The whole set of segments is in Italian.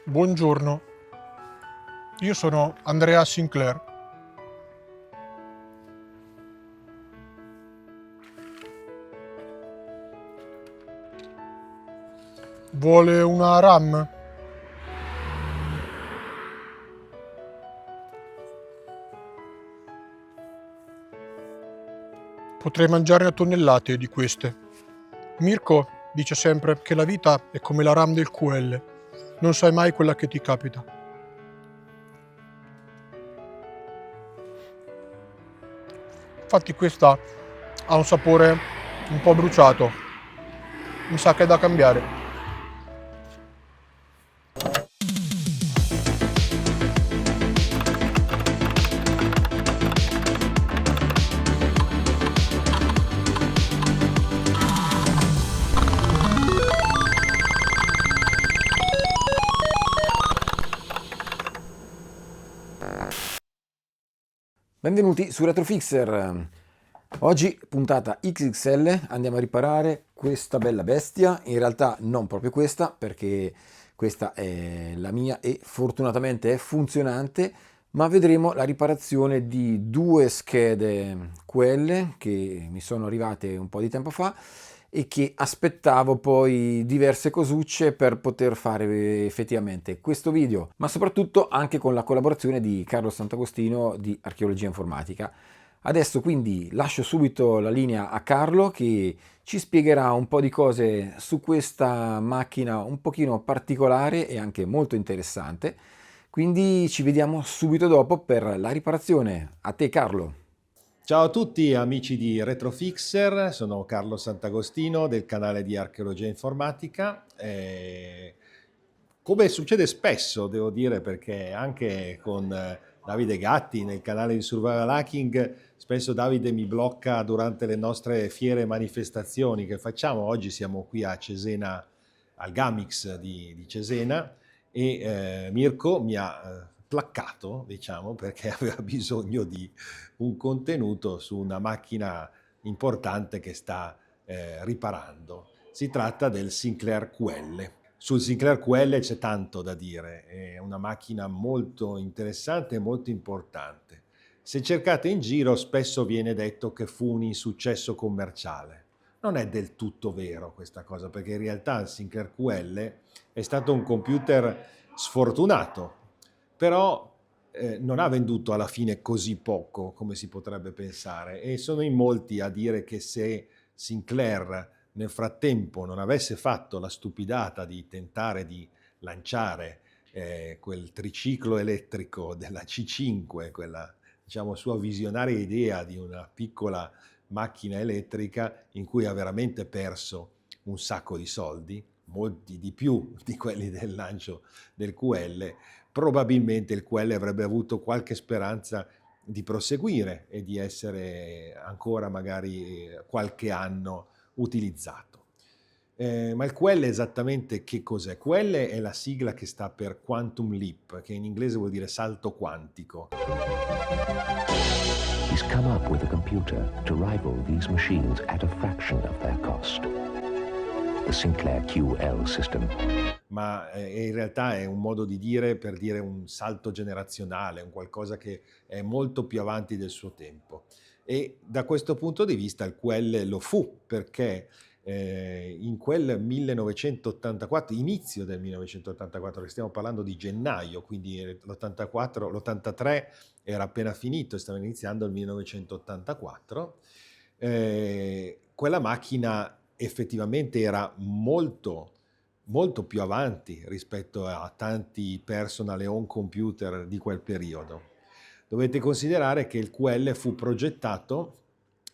Buongiorno, io sono Andrea Sinclair. Vuole una RAM? Potrei mangiarne a tonnellate di queste. Mirko dice sempre che la vita è come la RAM del QL, non sai mai quella che ti capita. Infatti questa ha un sapore un po' bruciato, mi sa che è da cambiare. Benvenuti su Retrofixer. Oggi puntata XXL, andiamo a riparare questa bella bestia, in realtà non proprio questa perché questa è la mia e fortunatamente è funzionante, ma vedremo la riparazione di due schede QL che mi sono arrivate un po' di tempo fa e che aspettavo poi diverse cosucce per poter fare effettivamente questo video, ma soprattutto anche con la collaborazione di Carlo Sant'Agostino di Archeologia Informatica. Adesso quindi lascio subito la linea a Carlo che ci spiegherà un po' di cose su questa macchina un pochino particolare e anche molto interessante. Quindi ci vediamo subito dopo per la riparazione. A te Carlo. Ciao a tutti amici di Retrofixer, sono Carlo Sant'Agostino del canale di Archeologia Informatica. Come succede spesso, devo dire, perché anche con Davide Gatti nel canale di Survival Hacking, spesso Davide mi blocca durante le nostre fiere e manifestazioni che facciamo. Oggi siamo qui a Cesena, al Gamix di Cesena, e Mirko mi ha placcato, diciamo, perché aveva bisogno di un contenuto su una macchina importante che sta riparando. Si tratta del Sinclair QL. Sul Sinclair QL c'è tanto da dire, è una macchina molto interessante e molto importante. Se cercate in giro spesso viene detto che fu un insuccesso commerciale. Non è del tutto vero questa cosa, perché in realtà il Sinclair QL è stato un computer sfortunato, però non ha venduto alla fine così poco come si potrebbe pensare, e sono in molti a dire che se Sinclair nel frattempo non avesse fatto la stupidata di tentare di lanciare quel triciclo elettrico della C5, quella diciamo sua visionaria idea di una piccola macchina elettrica in cui ha veramente perso un sacco di soldi, molti di più di quelli del lancio del QL, probabilmente il QL avrebbe avuto qualche speranza di proseguire e di essere ancora magari qualche anno utilizzato. Ma il QL esattamente che cos'è? QL è la sigla che sta per Quantum Leap, che in inglese vuol dire salto quantico. He's come up with a computer to rival these machines at a fraction of their cost. The Sinclair QL system. Ma in realtà è un modo di dire per dire un salto generazionale, un qualcosa che è molto più avanti del suo tempo. E da questo punto di vista il QL lo fu, perché in quel 1984, inizio del 1984, che stiamo parlando di gennaio, quindi l'83 era appena finito e stava iniziando il 1984, quella macchina effettivamente era molto più avanti rispetto a tanti personal e home computer di quel periodo. Dovete considerare che il QL fu progettato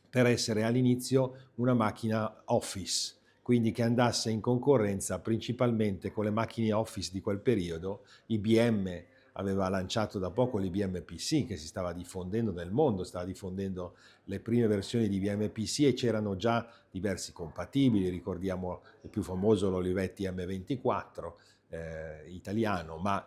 per essere all'inizio una macchina Office, quindi che andasse in concorrenza principalmente con le macchine Office di quel periodo. IBM aveva lanciato da poco l'IBM PC che si stava diffondendo nel mondo, stava diffondendo le prime versioni di IBM PC e c'erano già diversi compatibili, ricordiamo il più famoso l'Olivetti M24, italiano, ma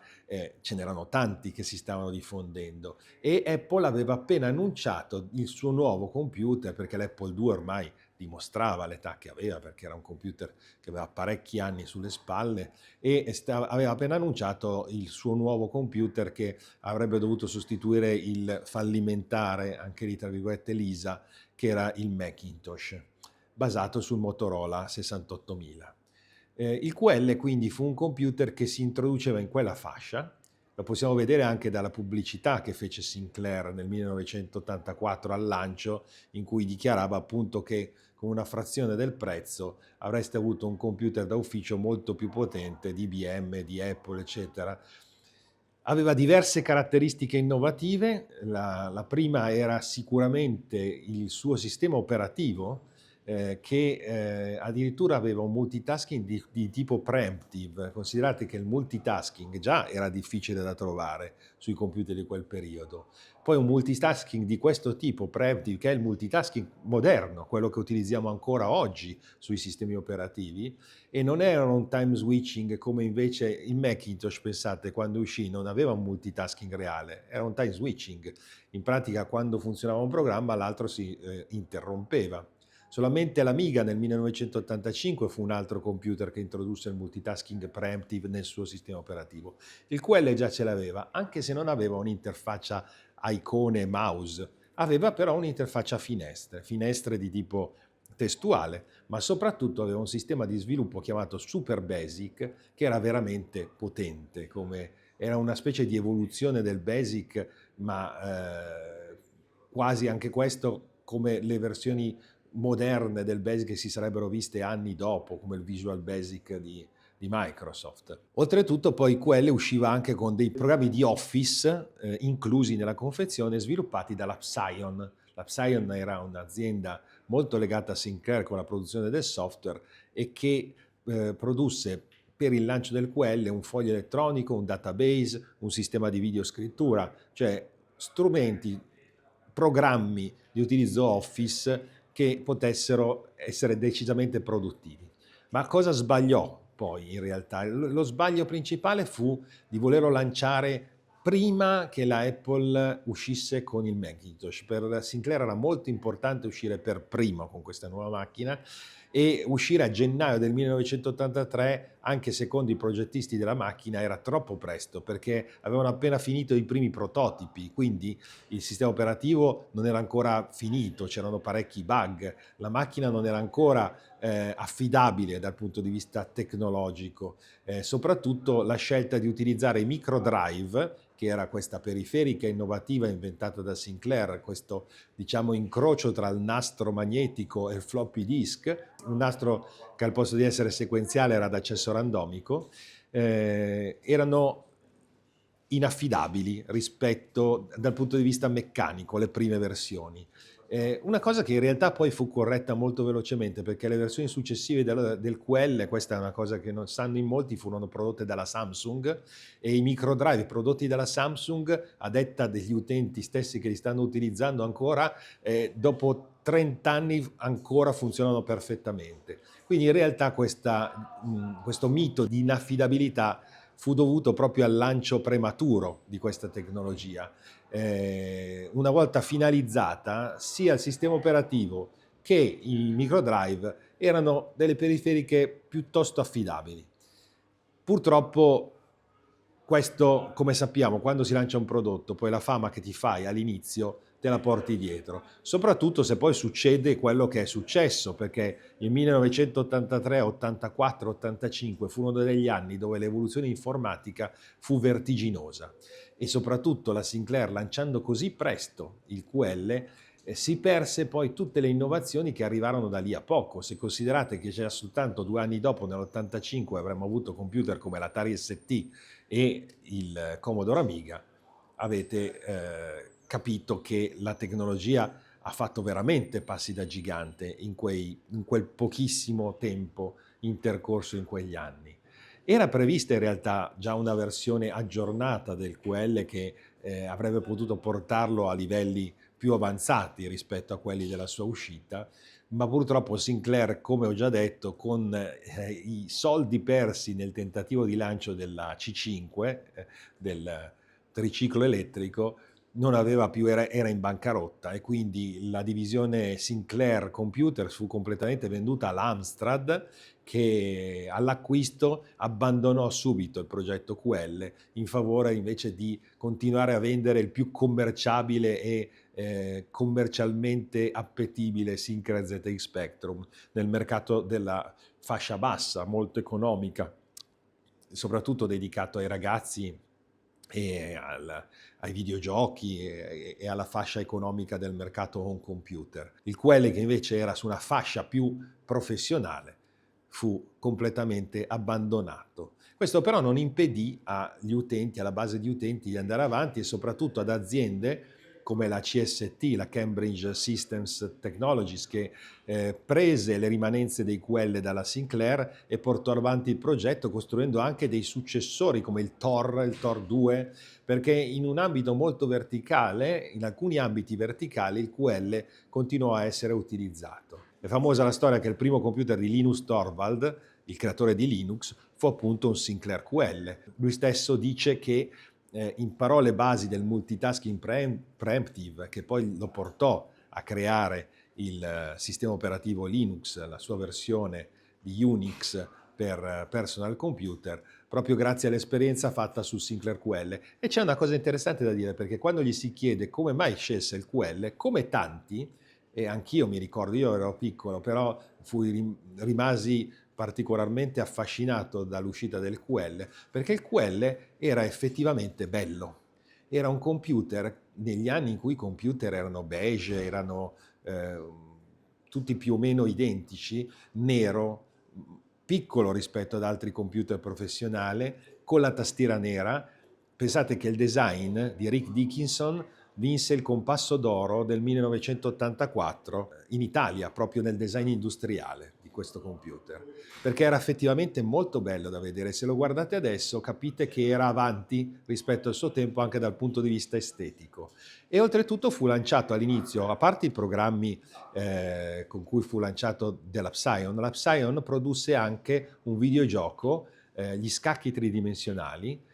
ce n'erano tanti che si stavano diffondendo, e Apple aveva appena annunciato il suo nuovo computer, perché l'Apple II ormai dimostrava l'età che aveva, perché era un computer che aveva parecchi anni sulle spalle, e aveva appena annunciato il suo nuovo computer che avrebbe dovuto sostituire il fallimentare, anche lì tra virgolette, Lisa, che era il Macintosh, basato sul Motorola 68000. Il QL quindi fu un computer che si introduceva in quella fascia. Lo possiamo vedere anche dalla pubblicità che fece Sinclair nel 1984 al lancio, in cui dichiarava appunto che con una frazione del prezzo avreste avuto un computer da ufficio molto più potente di IBM, di Apple, eccetera. Aveva diverse caratteristiche innovative. La prima era sicuramente il suo sistema operativo, che addirittura aveva un multitasking di tipo preemptive. Considerate che il multitasking già era difficile da trovare sui computer di quel periodo. Poi un multitasking di questo tipo preemptive, che è il multitasking moderno, quello che utilizziamo ancora oggi sui sistemi operativi, e non era un time switching come invece il Macintosh, pensate, quando uscì non aveva un multitasking reale, era un time switching. In pratica, quando funzionava un programma l'altro si interrompeva. Solamente l'Amiga nel 1985 fu un altro computer che introdusse il multitasking preemptive nel suo sistema operativo. Il QL già ce l'aveva, anche se non aveva un'interfaccia a icone e mouse, aveva però un'interfaccia a finestre di tipo testuale, ma soprattutto aveva un sistema di sviluppo chiamato Super Basic, che era veramente potente, era una specie di evoluzione del Basic, ma quasi anche questo come le versioni moderne del Basic che si sarebbero viste anni dopo, come il Visual Basic di Microsoft. Oltretutto poi QL usciva anche con dei programmi di Office inclusi nella confezione, sviluppati dalla Psion. La Psion era un'azienda molto legata a Sinclair con la produzione del software, e che produsse per il lancio del QL un foglio elettronico, un database, un sistema di videoscrittura, cioè strumenti, programmi di utilizzo Office che potessero essere decisamente produttivi. Ma cosa sbagliò poi in realtà? Lo sbaglio principale fu di volerlo lanciare prima che la Apple uscisse con il Macintosh. Per Sinclair era molto importante uscire per primo con questa nuova macchina, e uscire a gennaio del 1983, anche secondo i progettisti della macchina, era troppo presto, perché avevano appena finito i primi prototipi, quindi il sistema operativo non era ancora finito, c'erano parecchi bug, la macchina non era ancora affidabile dal punto di vista tecnologico. Soprattutto la scelta di utilizzare i microdrive, che era questa periferica innovativa inventata da Sinclair, questo diciamo incrocio tra il nastro magnetico e il floppy disk, un nastro che al posto di essere sequenziale era ad accesso randomico, erano inaffidabili rispetto dal punto di vista meccanico alle prime versioni. Una cosa che in realtà poi fu corretta molto velocemente, perché le versioni successive del QL, questa è una cosa che non sanno in molti, furono prodotte dalla Samsung, e i microdrive prodotti dalla Samsung, a detta degli utenti stessi che li stanno utilizzando ancora, dopo 30 anni ancora funzionano perfettamente. Quindi in realtà questo mito di inaffidabilità fu dovuto proprio al lancio prematuro di questa tecnologia. Una volta finalizzata, sia il sistema operativo che i microdrive erano delle periferiche piuttosto affidabili. Purtroppo questo, come sappiamo, quando si lancia un prodotto, poi la fama che ti fai all'inizio te la porti dietro, soprattutto se poi succede quello che è successo, perché il 1983, 84, 85 furono degli anni dove l'evoluzione informatica fu vertiginosa, e soprattutto la Sinclair, lanciando così presto il QL, si perse poi tutte le innovazioni che arrivarono da lì a poco. Se considerate che già soltanto 2 anni dopo, nell'85, avremmo avuto computer come l'Atari ST e il Commodore Amiga, avete capito che la tecnologia ha fatto veramente passi da gigante in quel pochissimo tempo intercorso in quegli anni. Era prevista in realtà già una versione aggiornata del QL che avrebbe potuto portarlo a livelli più avanzati rispetto a quelli della sua uscita, ma purtroppo Sinclair, come ho già detto, con i soldi persi nel tentativo di lancio della C5, del triciclo elettrico, non aveva più, era in bancarotta, e quindi la divisione Sinclair Computers fu completamente venduta all'Amstrad, che all'acquisto abbandonò subito il progetto QL in favore invece di continuare a vendere il più commerciabile e commercialmente appetibile Syncra ZX Spectrum nel mercato della fascia bassa, molto economica, soprattutto dedicato ai ragazzi e ai videogiochi e alla fascia economica del mercato home computer. Il QL, che invece era su una fascia più professionale, fu completamente abbandonato. Questo però non impedì agli utenti, alla base di utenti, di andare avanti, e soprattutto ad aziende come la CST, la Cambridge Systems Technologies, che prese le rimanenze dei QL dalla Sinclair e portò avanti il progetto, costruendo anche dei successori come il Tor 2, perché in un ambito molto verticale, in alcuni ambiti verticali, il QL continuò a essere utilizzato. È famosa la storia che il primo computer di Linus Torvald, il creatore di Linux, fu appunto un Sinclair QL. Lui stesso dice che imparò le basi del multitasking preemptive, che poi lo portò a creare il sistema operativo Linux, la sua versione di Unix per personal computer, proprio grazie all'esperienza fatta sul Sinclair QL. E c'è una cosa interessante da dire, perché quando gli si chiede come mai scelse il QL, come tanti, e anch'io mi ricordo, io ero piccolo, però rimasi particolarmente affascinato dall'uscita del QL, perché il QL era effettivamente bello. Era un computer, negli anni in cui i computer erano beige, erano tutti più o meno identici, nero, piccolo rispetto ad altri computer professionali, con la tastiera nera. Pensate che il design di Rick Dickinson vinse il Compasso d'Oro del 1984 in Italia, proprio nel design industriale di questo computer, perché era effettivamente molto bello da vedere. Se lo guardate adesso capite che era avanti rispetto al suo tempo anche dal punto di vista estetico. E oltretutto fu lanciato all'inizio, a parte i programmi con cui fu lanciato la Psion produsse anche un videogioco, gli scacchi tridimensionali,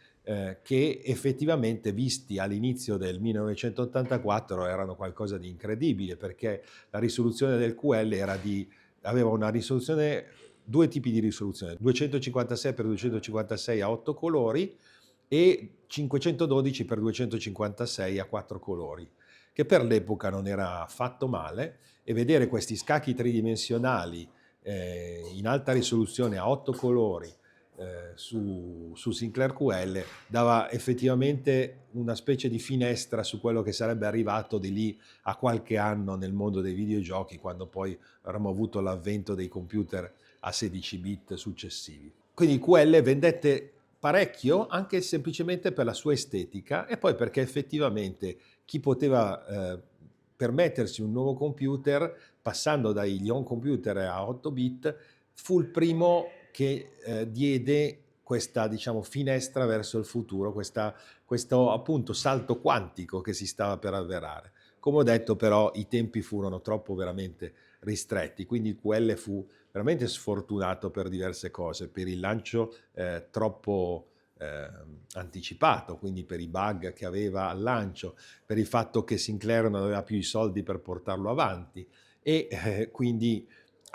che effettivamente, visti all'inizio del 1984, erano qualcosa di incredibile, perché la risoluzione del QL aveva una risoluzione, due tipi di risoluzione, 256x256 a 8 colori e 512x256 a 4 colori, che per l'epoca non era affatto male, e vedere questi scacchi tridimensionali in alta risoluzione a 8 colori su Sinclair QL dava effettivamente una specie di finestra su quello che sarebbe arrivato di lì a qualche anno nel mondo dei videogiochi, quando poi avremmo avuto l'avvento dei computer a 16 bit successivi. Quindi il QL vendette parecchio anche semplicemente per la sua estetica, e poi perché effettivamente chi poteva permettersi un nuovo computer, passando dagli home computer a 8 bit, fu il primo che diede questa, diciamo, finestra verso il futuro, questo appunto salto quantico che si stava per avverare. Come ho detto, però, i tempi furono troppo veramente ristretti, quindi il QL fu veramente sfortunato per diverse cose, per il lancio troppo anticipato, quindi per i bug che aveva al lancio, per il fatto che Sinclair non aveva più i soldi per portarlo avanti, e quindi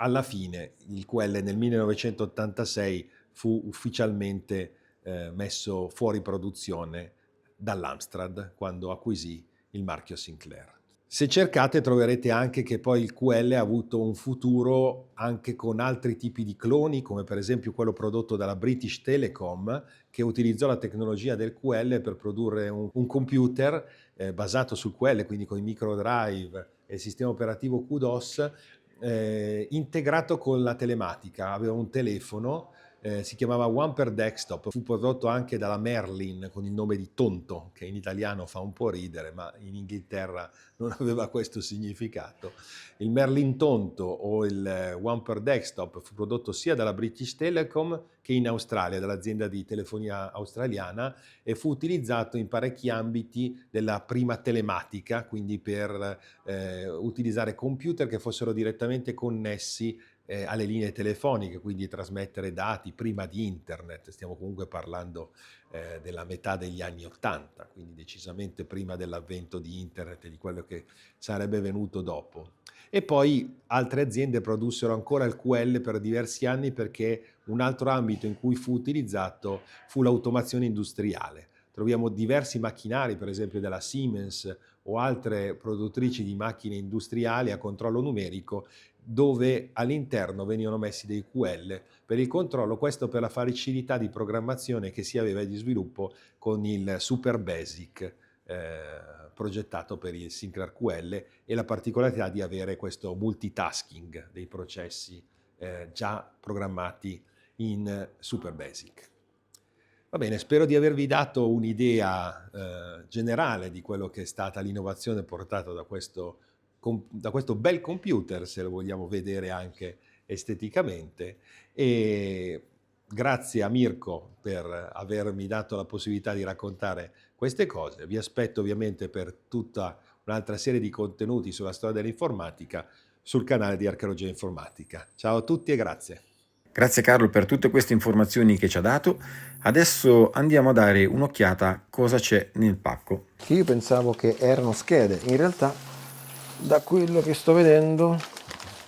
alla fine il QL nel 1986 fu ufficialmente messo fuori produzione dall'Amstrad quando acquisì il marchio Sinclair. Se cercate troverete anche che poi il QL ha avuto un futuro anche con altri tipi di cloni, come per esempio quello prodotto dalla British Telecom, che utilizzò la tecnologia del QL per produrre un computer basato sul QL, quindi con i microdrive e il sistema operativo QDOS, integrato con la telematica. Aveva un telefono si chiamava One per Desktop, fu prodotto anche dalla Merlin con il nome di Tonto, che in italiano fa un po' ridere, ma in Inghilterra non aveva questo significato. Il Merlin Tonto o il One per Desktop fu prodotto sia dalla British Telecom che in Australia, dall'azienda di telefonia australiana, e fu utilizzato in parecchi ambiti della prima telematica, quindi per utilizzare computer che fossero direttamente connessi alle linee telefoniche, quindi trasmettere dati prima di internet. Stiamo comunque parlando della metà degli anni '80, quindi decisamente prima dell'avvento di internet e di quello che sarebbe venuto dopo. E poi altre aziende produssero ancora il QL per diversi anni, perché un altro ambito in cui fu utilizzato fu l'automazione industriale. Troviamo diversi macchinari, per esempio della Siemens o altre produttrici di macchine industriali a controllo numerico, dove all'interno venivano messi dei QL per il controllo, questo per la facilità di programmazione che si aveva e di sviluppo con il Super Basic progettato per il Sinclair QL, e la particolarità di avere questo multitasking dei processi già programmati in Super Basic. Va bene, spero di avervi dato un'idea generale di quello che è stata l'innovazione portata da questo bel computer, se lo vogliamo vedere anche esteticamente, e grazie a Mirko per avermi dato la possibilità di raccontare queste cose. Vi aspetto ovviamente per tutta un'altra serie di contenuti sulla storia dell'informatica sul canale di Archeologia Informatica. Ciao a tutti e grazie. Grazie Carlo per tutte queste informazioni che ci ha dato. Adesso andiamo a dare un'occhiata a cosa c'è nel pacco. Io pensavo che erano schede, in realtà da quello che sto vedendo,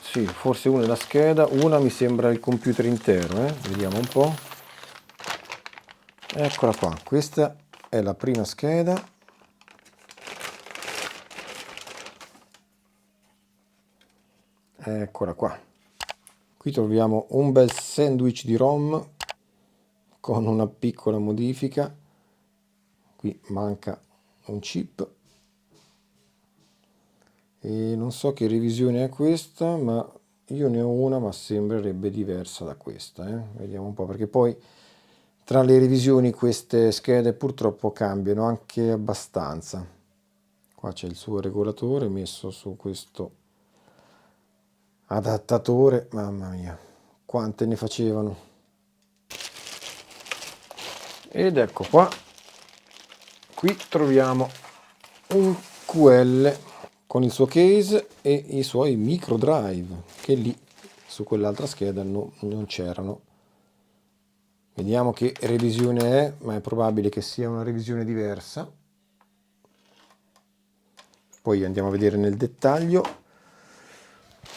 sì, forse una è la scheda, una mi sembra il computer intero, vediamo un po'. Eccola qua, questa è la prima scheda. Eccola qua. Qui troviamo un bel sandwich di ROM con una piccola modifica. Qui manca un chip. E non so che revisione è questa, ma io ne ho una, ma sembrerebbe diversa da questa. Vediamo un po', perché poi tra le revisioni queste schede purtroppo cambiano anche abbastanza. Qua c'è il suo regolatore messo su questo adattatore, mamma mia, quante ne facevano. Ed ecco qua, qui troviamo un QL con il suo case e i suoi micro drive, che lì su quell'altra scheda non c'erano. Vediamo che revisione è, ma è probabile che sia una revisione diversa. Poi andiamo a vedere nel dettaglio.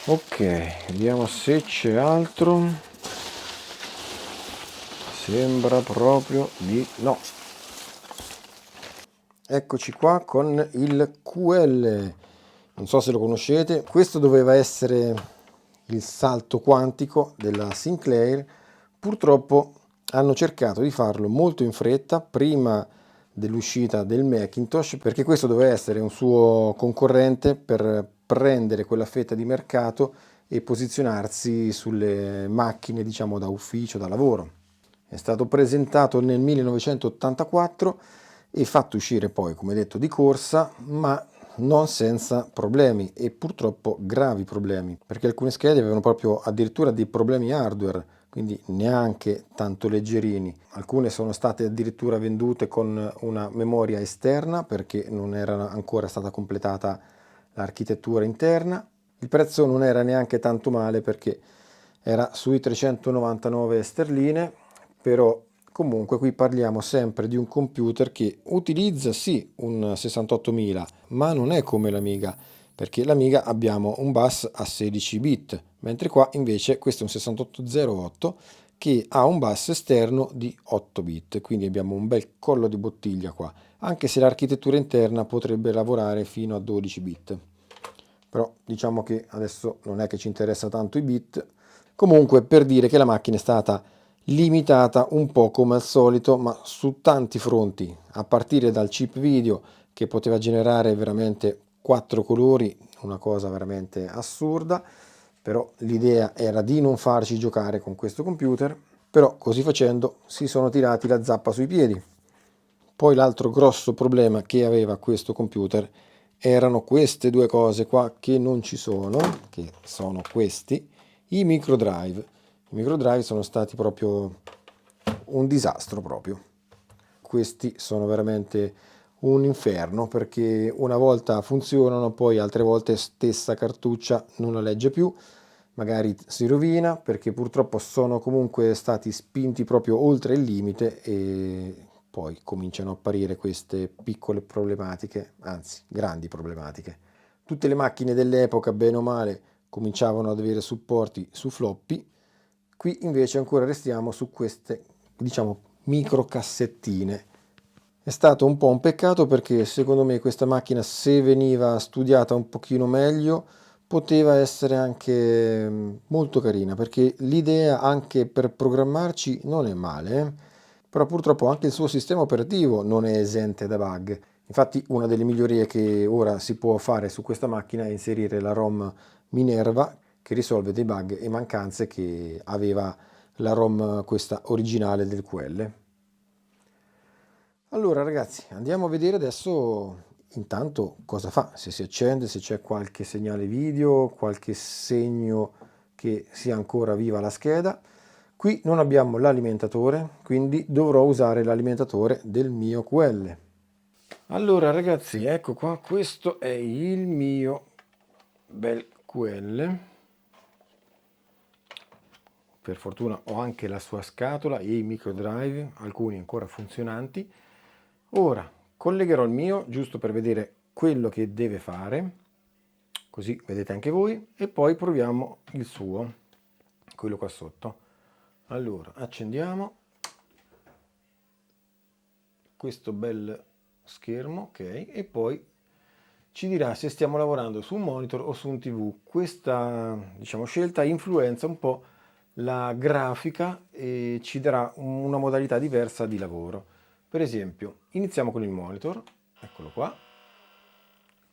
Ok, vediamo se c'è altro. Sembra proprio di no. Eccoci qua con il QL. Non so se lo conoscete. Questo doveva essere il salto quantico della Sinclair. Purtroppo hanno cercato di farlo molto in fretta prima dell'uscita del Macintosh, perché questo doveva essere un suo concorrente per prendere quella fetta di mercato e posizionarsi sulle macchine, diciamo, da ufficio, da lavoro. È stato presentato nel 1984 e fatto uscire poi, come detto, di corsa, ma non senza problemi, e purtroppo gravi problemi, perché alcune schede avevano proprio addirittura dei problemi hardware, quindi neanche tanto leggerini. Alcune sono state addirittura vendute con una memoria esterna perché non era ancora stata completata l'architettura interna. Il prezzo non era neanche tanto male perché era sui 399 sterline, però comunque qui parliamo sempre di un computer che utilizza sì un 68000, ma non è come l'Amiga, perché l'Amiga abbiamo un bus a 16 bit, mentre qua invece questo è un 6808 che ha un bus esterno di 8 bit, quindi abbiamo un bel collo di bottiglia qua, anche se l'architettura interna potrebbe lavorare fino a 12 bit. Però diciamo che adesso non è che ci interessa tanto i bit. Comunque, per dire che la macchina è stata limitata un po' come al solito, ma su tanti fronti, a partire dal chip video che poteva generare veramente 4 colori, una cosa veramente assurda, però l'idea era di non farci giocare con questo computer. però così facendo si sono tirati la zappa sui piedi. Poi l'altro grosso problema che aveva questo computer erano queste due cose qua che non ci sono, che sono questi, i microdrive. I microdrive sono stati proprio un disastro proprio. Questi sono veramente un inferno perché una volta funzionano, poi altre volte stessa cartuccia non la legge più, magari si rovina perché purtroppo sono comunque stati spinti proprio oltre il limite e poi cominciano a apparire queste piccole problematiche, anzi grandi problematiche. Tutte le macchine dell'epoca, bene o male, cominciavano ad avere supporti su floppy, qui invece ancora restiamo su queste, diciamo, micro cassettine. È stato un po' un peccato perché secondo me questa macchina, se veniva studiata un pochino meglio, poteva essere anche molto carina, perché l'idea anche per programmarci non è male, però purtroppo anche il suo sistema operativo non è esente da bug. Infatti una delle migliorie che ora si può fare su questa macchina è inserire la ROM Minerva che risolve dei bug e mancanze che aveva la ROM questa originale del QL. Allora ragazzi, andiamo a vedere adesso intanto cosa fa, se si accende, se c'è qualche segnale video, qualche segno che sia ancora viva la scheda. Qui non abbiamo l'alimentatore, quindi dovrò usare l'alimentatore del mio QL. Allora ragazzi, ecco qua, questo è il mio bel QL. Per fortuna ho anche la sua scatola e i microdrive, alcuni ancora funzionanti. Ora collegherò il mio giusto per vedere quello che deve fare, così vedete anche voi, e poi proviamo il suo, quello qua sotto. Allora accendiamo questo bel schermo, ok, e poi ci dirà se stiamo lavorando su un monitor o su un TV. Questa, diciamo, scelta influenza un po' la grafica e ci darà una modalità diversa di lavoro. Per esempio, iniziamo con il monitor, eccolo qua,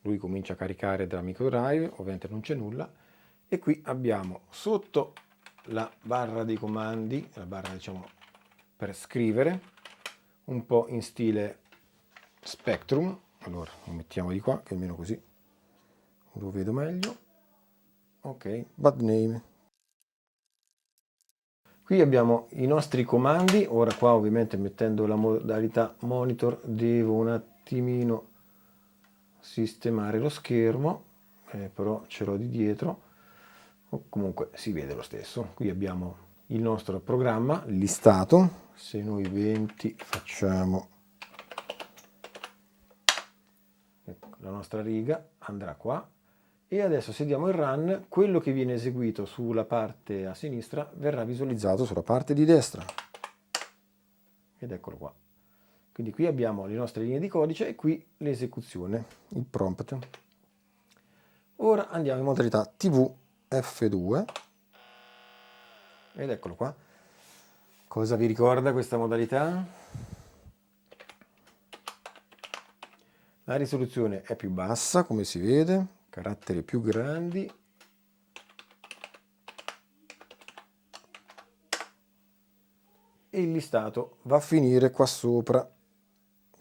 lui comincia a caricare da microdrive, ovviamente non c'è nulla, e qui abbiamo sotto la barra dei comandi, la barra diciamo per scrivere, un po' in stile Spectrum. Allora lo mettiamo di qua, che almeno così lo vedo meglio. Ok, bad name. Qui abbiamo i nostri comandi. Ora qua ovviamente mettendo la modalità monitor devo un attimino sistemare lo schermo, però ce l'ho di dietro, o comunque si vede lo stesso. Qui abbiamo il nostro programma listato. Se noi 20 facciamo, ecco, la nostra riga andrà qua. E adesso se diamo il run, quello che viene eseguito sulla parte a sinistra verrà visualizzato sulla parte di destra. Ed eccolo qua. Quindi qui abbiamo le nostre linee di codice e qui l'esecuzione, il prompt. Ora andiamo in modalità TV F2. Ed eccolo qua. Cosa vi ricorda questa modalità? La risoluzione è più bassa, come si vede. Caratteri più grandi e il listato va a finire qua sopra,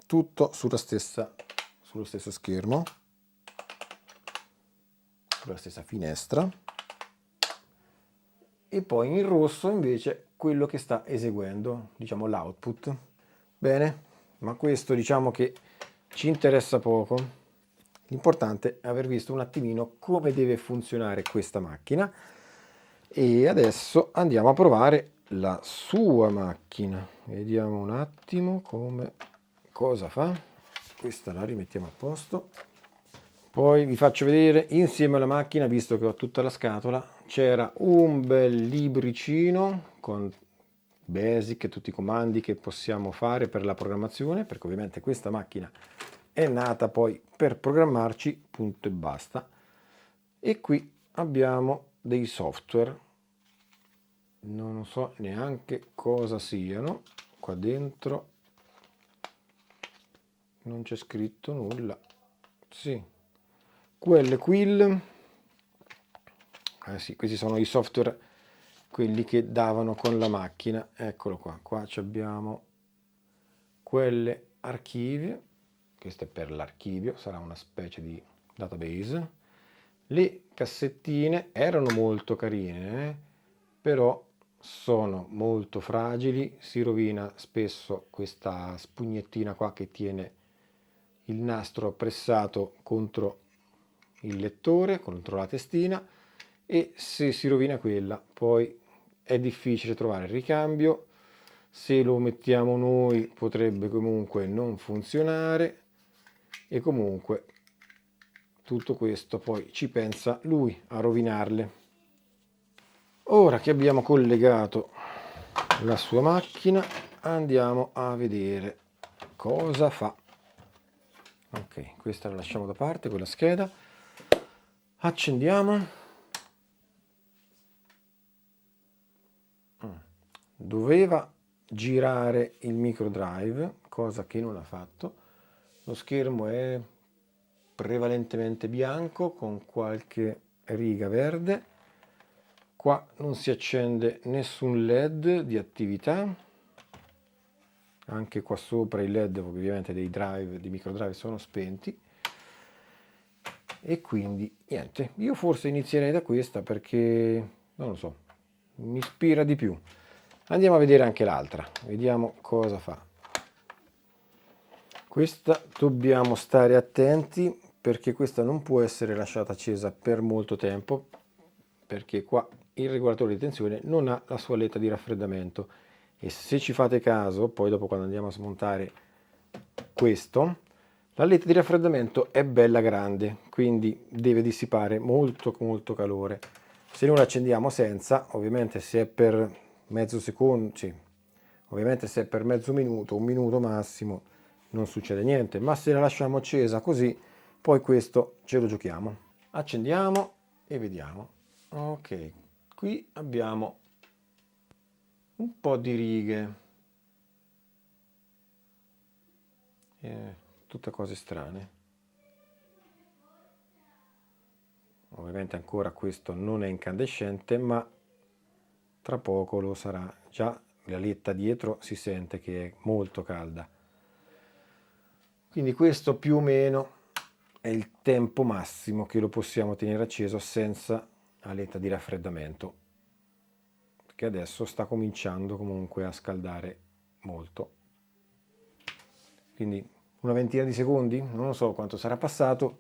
tutto sullo stesso schermo, sulla stessa finestra, e poi in rosso invece quello che sta eseguendo, diciamo l'output. Bene, ma questo diciamo che ci interessa poco. L'importante è aver visto un attimino come deve funzionare questa macchina e adesso andiamo a provare la sua macchina. Vediamo un attimo cosa fa. Questa la rimettiamo a posto. Poi vi faccio vedere insieme alla macchina, visto che ho tutta la scatola, c'era un bel libricino con basic e tutti i comandi che possiamo fare per la programmazione, perché ovviamente questa macchina è nata poi per programmarci, punto e basta. E qui abbiamo dei software, non so neanche cosa siano, qua dentro non c'è scritto nulla. Sì, Quill, sì, questi sono i software quelli che davano con la macchina. Eccolo qua, qua abbiamo quelle archivio, questo è per l'archivio, sarà una specie di database. Le cassettine erano molto carine, però sono molto fragili, si rovina spesso questa spugnettina qua che tiene il nastro pressato contro il lettore, contro la testina, e se si rovina quella poi è difficile trovare il ricambio. Se lo mettiamo noi potrebbe comunque non funzionare, e comunque tutto questo poi ci pensa lui a rovinarle. Ora che abbiamo collegato la sua macchina, andiamo a vedere cosa fa. Ok, questa la lasciamo da parte, quella scheda. Accendiamo. Doveva girare il micro drive, cosa che non ha fatto. Lo schermo è prevalentemente bianco con qualche riga verde. Qua non si accende nessun LED di attività. Anche qua sopra i LED ovviamente dei drive, di micro drive, sono spenti. E quindi niente, io forse inizierei da questa perché non lo so, mi ispira di più. Andiamo a vedere anche l'altra, vediamo cosa fa. Questa dobbiamo stare attenti perché questa non può essere lasciata accesa per molto tempo, perché qua il regolatore di tensione non ha la sua letta di raffreddamento, e se ci fate caso, poi dopo quando andiamo a smontare questo, la letta di raffreddamento è bella grande, quindi deve dissipare molto calore. Se noi la accendiamo senza, ovviamente se è per mezzo secondo, sì, ovviamente se è per mezzo minuto, un minuto massimo, non succede niente, ma se la lasciamo accesa così, poi questo ce lo giochiamo. Accendiamo e vediamo. Ok, qui abbiamo un po' di righe, tutte cose strane. Ovviamente ancora questo non è incandescente, ma tra poco lo sarà. Già la letta dietro si sente che è molto calda. Quindi questo più o meno è il tempo massimo che lo possiamo tenere acceso senza aletta di raffreddamento, che adesso sta cominciando comunque a scaldare molto. Quindi una ventina di secondi, non lo so quanto sarà passato,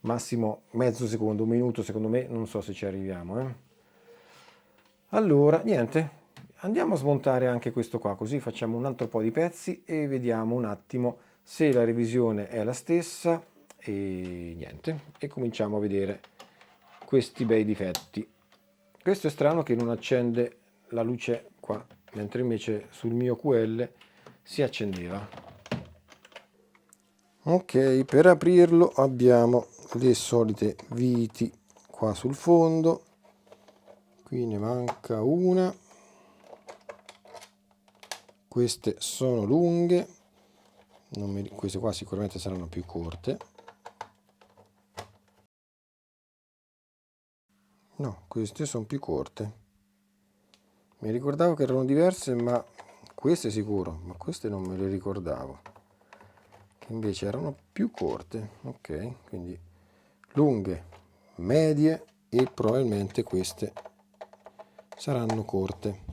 massimo mezzo secondo, un minuto secondo me, non so se ci arriviamo. Allora, niente, andiamo a smontare anche questo qua, così facciamo un altro po' di pezzi e vediamo un attimo se la revisione è la stessa, e niente, e cominciamo a vedere questi bei difetti. Questo è strano che non accende la luce qua, mentre invece sul mio QL si accendeva. Ok, per aprirlo abbiamo le solite viti qua sul fondo, qui ne manca una, queste sono lunghe, queste qua sicuramente saranno più corte. No, queste sono più corte. Mi ricordavo che erano diverse, ma queste sicuro, ma queste non me le ricordavo. Che invece erano più corte. Ok, quindi lunghe, medie e probabilmente queste saranno corte.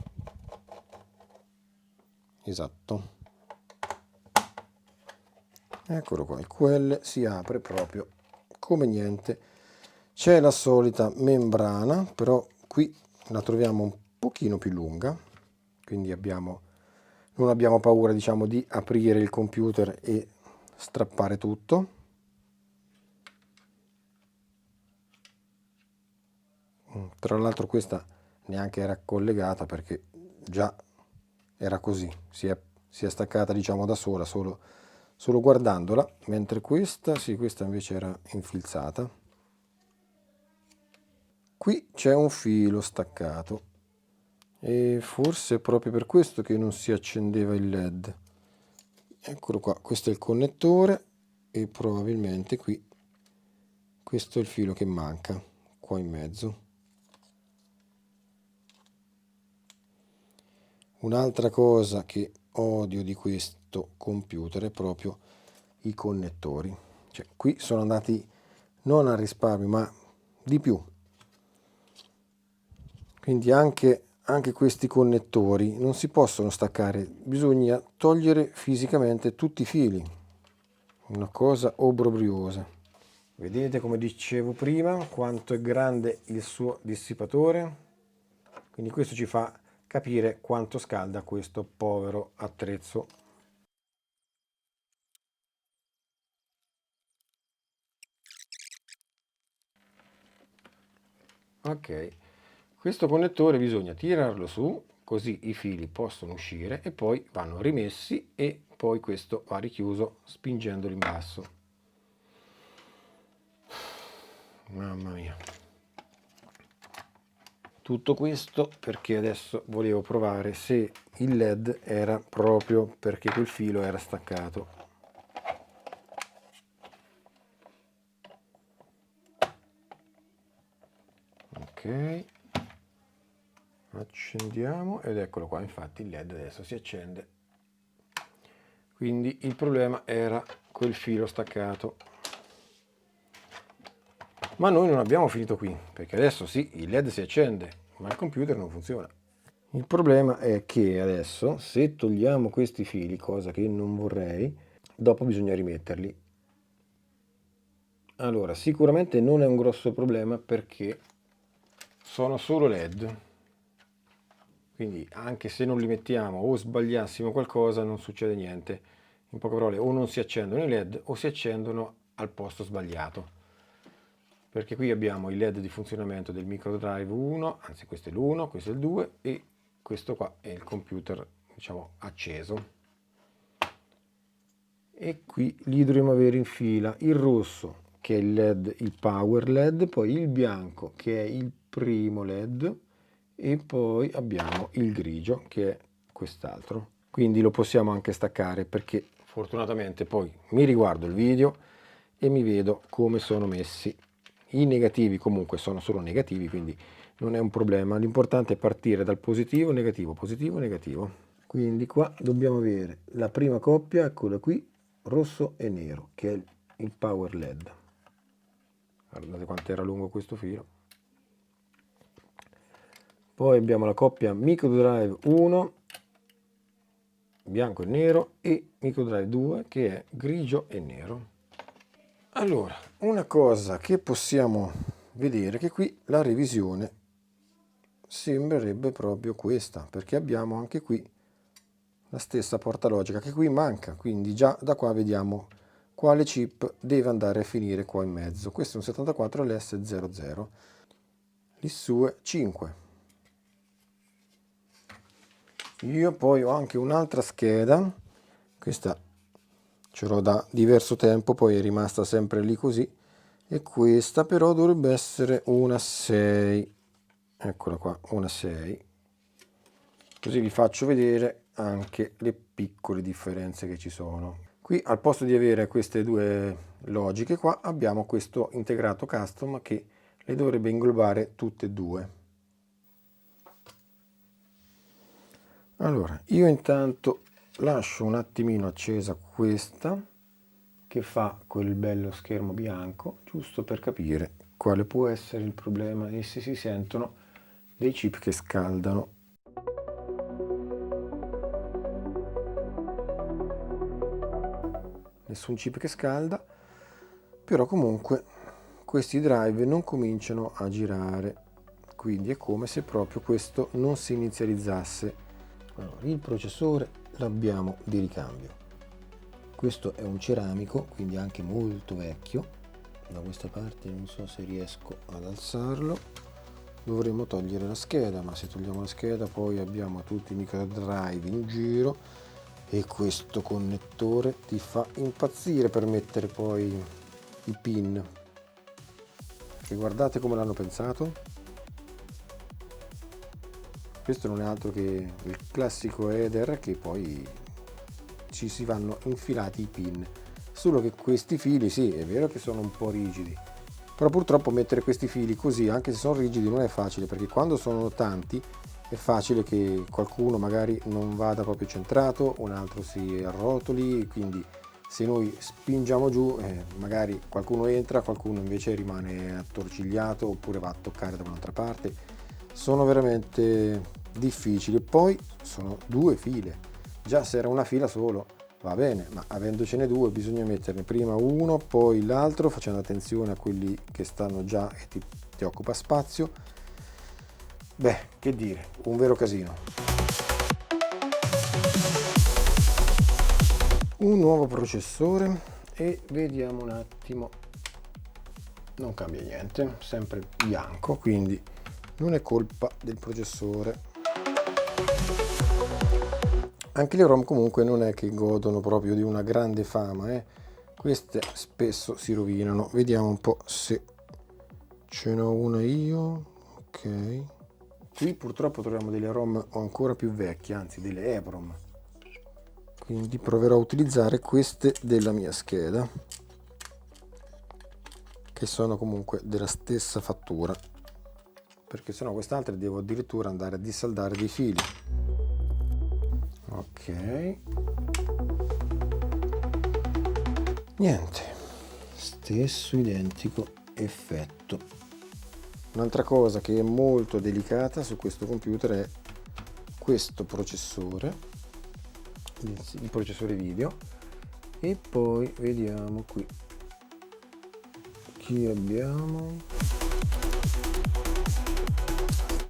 Esatto. Eccolo qua, il QL si apre proprio come niente. C'è la solita membrana, però qui la troviamo un pochino più lunga, quindi non abbiamo paura, diciamo, di aprire il computer e strappare tutto. Tra l'altro questa neanche era collegata perché già era così, si è staccata, diciamo, da sola, solo guardandola, mentre questa, sì, questa invece era infilzata. Qui c'è un filo staccato e forse è proprio per questo che non si accendeva il LED. Eccolo qua, questo è il connettore e probabilmente qui questo è il filo che manca qua in mezzo. Un'altra cosa che odio di questo computer è proprio i connettori. Cioè, qui sono andati non al risparmio, ma di più. Quindi anche questi connettori non si possono staccare, bisogna togliere fisicamente tutti i fili. Una cosa obbrobriosa. Vedete, come dicevo prima, quanto è grande il suo dissipatore? Quindi questo ci fa capire quanto scalda questo povero attrezzo. Ok, questo connettore bisogna tirarlo su, così i fili possono uscire e poi vanno rimessi e poi questo va richiuso spingendolo in basso. Mamma mia. Tutto questo perché adesso volevo provare se il LED era proprio perché quel filo era staccato. Ok, accendiamo ed eccolo qua, infatti il LED adesso si accende. Quindi il problema era quel filo staccato. Ma noi non abbiamo finito qui, perché adesso sì, il LED si accende, ma il computer non funziona. Il problema è che adesso, se togliamo questi fili, cosa che non vorrei, dopo bisogna rimetterli. Allora, sicuramente non è un grosso problema perché sono solo LED. Quindi anche se non li mettiamo o sbagliassimo qualcosa non succede niente. In poche parole, o non si accendono i LED o si accendono al posto sbagliato. Perché qui abbiamo il LED di funzionamento del microdrive 1, anzi questo è l'1, questo è il 2 e questo qua è il computer, diciamo, acceso. E qui li dovremo avere in fila il rosso che è il LED, il power LED, poi il bianco che è il primo LED e poi abbiamo il grigio che è quest'altro. Quindi lo possiamo anche staccare perché fortunatamente poi mi riguardo il video e mi vedo come sono messi. I negativi comunque sono solo negativi, quindi non è un problema. L'importante è partire dal positivo, negativo, negativo. Quindi qua dobbiamo avere la prima coppia, eccola qui, rosso e nero, che è il power LED. Guardate quanto era lungo questo filo. Poi abbiamo la coppia microdrive 1, bianco e nero, e microdrive 2 che è grigio e nero. Allora, una cosa che possiamo vedere è che qui la revisione sembrerebbe proprio questa, perché abbiamo anche qui la stessa porta logica che qui manca, quindi già da qua vediamo quale chip deve andare a finire qua in mezzo. Questo è un 74 LS00, l'ISUE 5. Io poi ho anche un'altra scheda, questa ce l'ho da diverso tempo, poi è rimasta sempre lì così, e questa però dovrebbe essere una 6, eccola qua, una 6, così vi faccio vedere anche le piccole differenze che ci sono. Qui al posto di avere queste due logiche qua abbiamo questo integrato custom che le dovrebbe inglobare tutte e due. Allora, io intanto lascio un attimino accesa questa che fa quel bello schermo bianco, giusto per capire quale può essere il problema e se si sentono dei chip che scaldano. Nessun chip che scalda, però comunque questi drive non cominciano a girare, quindi è come se proprio questo non si inizializzasse. Allora, il processore l'abbiamo di ricambio. Questo è un ceramico, quindi anche molto vecchio. Da questa parte non so se riesco ad alzarlo. Dovremmo togliere la scheda, ma se togliamo la scheda poi abbiamo tutti i microdrive in giro e questo connettore ti fa impazzire per mettere poi i pin. E guardate come l'hanno pensato. Questo non è altro che il classico header che poi ci si vanno infilati i pin, solo che questi fili sì, è vero che sono un po' rigidi, però purtroppo mettere questi fili così, anche se sono rigidi, non è facile, perché quando sono tanti è facile che qualcuno magari non vada proprio centrato, un altro si arrotoli, quindi se noi spingiamo giù magari qualcuno entra, qualcuno invece rimane attorcigliato oppure va a toccare da un'altra parte. Sono veramente difficili. Poi sono due file, già se era una fila solo va bene, ma avendocene due bisogna metterne prima uno, poi l'altro, facendo attenzione a quelli che stanno già e ti occupa spazio. Beh, che dire, un vero casino. Un nuovo processore e vediamo un attimo. Non cambia niente, sempre bianco, quindi non è colpa del processore. Anche le ROM comunque non è che godono proprio di una grande fama, queste spesso si rovinano. Vediamo un po' se ce n'ho una io. Ok, qui purtroppo troviamo delle ROM ancora più vecchie, anzi delle EPROM, quindi proverò a utilizzare queste della mia scheda, che sono comunque della stessa fattura, perché sennò quest'altra devo addirittura andare a dissaldare dei fili. Ok, niente, stesso identico effetto. Un'altra cosa che è molto delicata su questo computer è questo processore, il processore video, e poi vediamo qui chi abbiamo.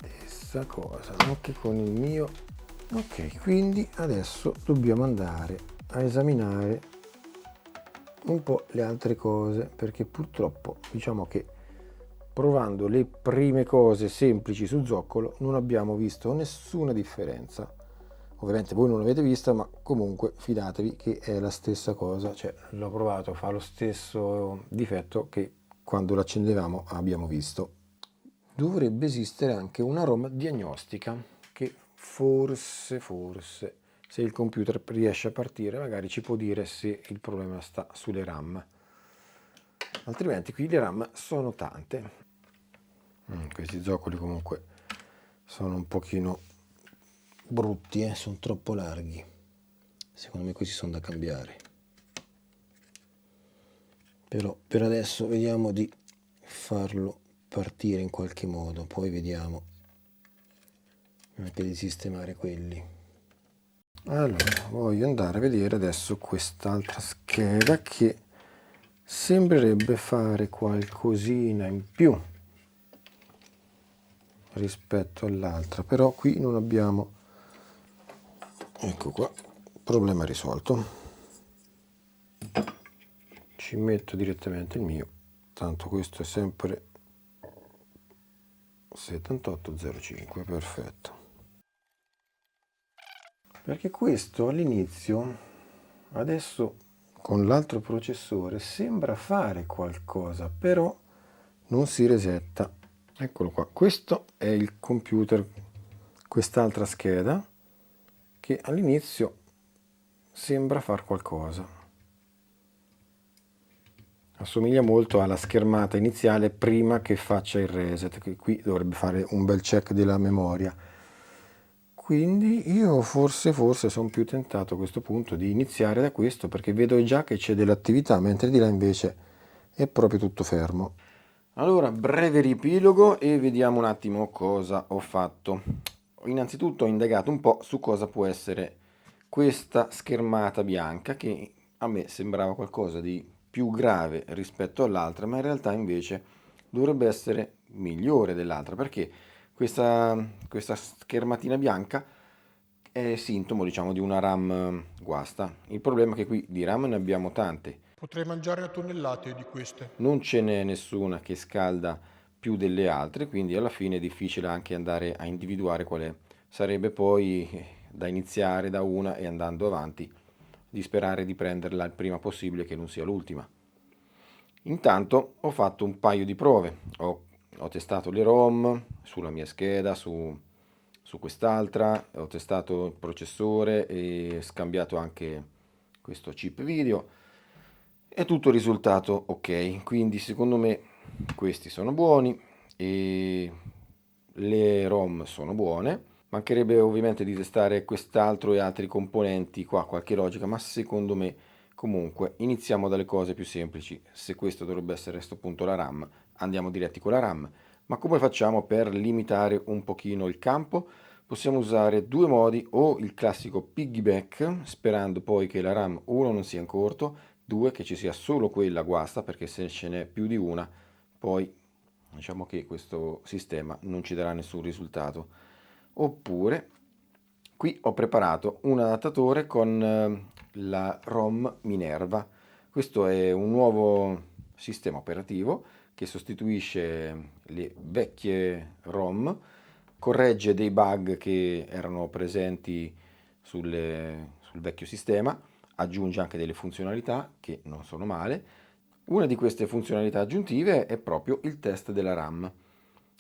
Stessa cosa anche con il mio. Ok, quindi adesso dobbiamo andare a esaminare un po' le altre cose, perché purtroppo diciamo che provando le prime cose semplici su zoccolo non abbiamo visto nessuna differenza. Ovviamente voi non l'avete vista, ma comunque fidatevi che è la stessa cosa, cioè l'ho provato, fa lo stesso difetto che quando l'accendevamo abbiamo visto. Dovrebbe esistere anche una ROM diagnostica che forse se il computer riesce a partire magari ci può dire se il problema sta sulle RAM, altrimenti qui le RAM sono tante. Questi zoccoli comunque sono un pochino brutti, sono troppo larghi, secondo me questi sono da cambiare, però per adesso vediamo di farlo partire in qualche modo, poi vediamo anche di sistemare quelli. Allora voglio andare a vedere adesso quest'altra scheda che sembrerebbe fare qualcosina in più rispetto all'altra, però qui non abbiamo, ecco qua, problema risolto. Ci metto direttamente il mio, tanto questo è sempre 7805, perfetto. Perché questo all'inizio, adesso con l'altro processore sembra fare qualcosa, però non si resetta. Eccolo qua, questo è il computer, quest'altra scheda che all'inizio sembra far qualcosa. Assomiglia molto alla schermata iniziale prima che faccia il reset, che qui dovrebbe fare un bel check della memoria. Quindi io forse sono più tentato a questo punto di iniziare da questo, perché vedo già che c'è dell'attività, mentre di là invece è proprio tutto fermo. Allora, breve riepilogo e vediamo un attimo cosa ho fatto. Innanzitutto ho indagato un po' su cosa può essere questa schermata bianca, che a me sembrava qualcosa di più grave rispetto all'altra, ma in realtà invece dovrebbe essere migliore dell'altra, perché questa schermatina bianca è sintomo, diciamo, di una RAM guasta. Il problema è che qui di RAM ne abbiamo tante. Potrei mangiare a tonnellate di queste. Non ce n'è nessuna che scalda più delle altre, quindi alla fine è difficile anche andare a individuare quale sarebbe poi da iniziare da una e andando avanti, di sperare di prenderla il prima possibile, che non sia l'ultima. Intanto ho fatto un paio di prove, ho testato le ROM sulla mia scheda, su quest'altra, ho testato il processore e scambiato anche questo chip video. È tutto risultato ok, quindi secondo me questi sono buoni e le ROM sono buone. Mancherebbe ovviamente di testare quest'altro e altri componenti qua, qualche logica, ma secondo me comunque iniziamo dalle cose più semplici. Se questo dovrebbe essere a questo punto la RAM, andiamo diretti con la RAM. Ma come facciamo per limitare un pochino il campo? Possiamo usare due modi, o il classico piggyback, sperando poi che la RAM, uno, non sia in corto, due, che ci sia solo quella guasta, perché se ce n'è più di una, poi diciamo che questo sistema non ci darà nessun risultato. Oppure qui ho preparato un adattatore con la ROM Minerva. Questo è un nuovo sistema operativo che sostituisce le vecchie ROM, corregge dei bug che erano presenti sul vecchio sistema, aggiunge anche delle funzionalità che non sono male. Una di queste funzionalità aggiuntive è proprio il test della RAM.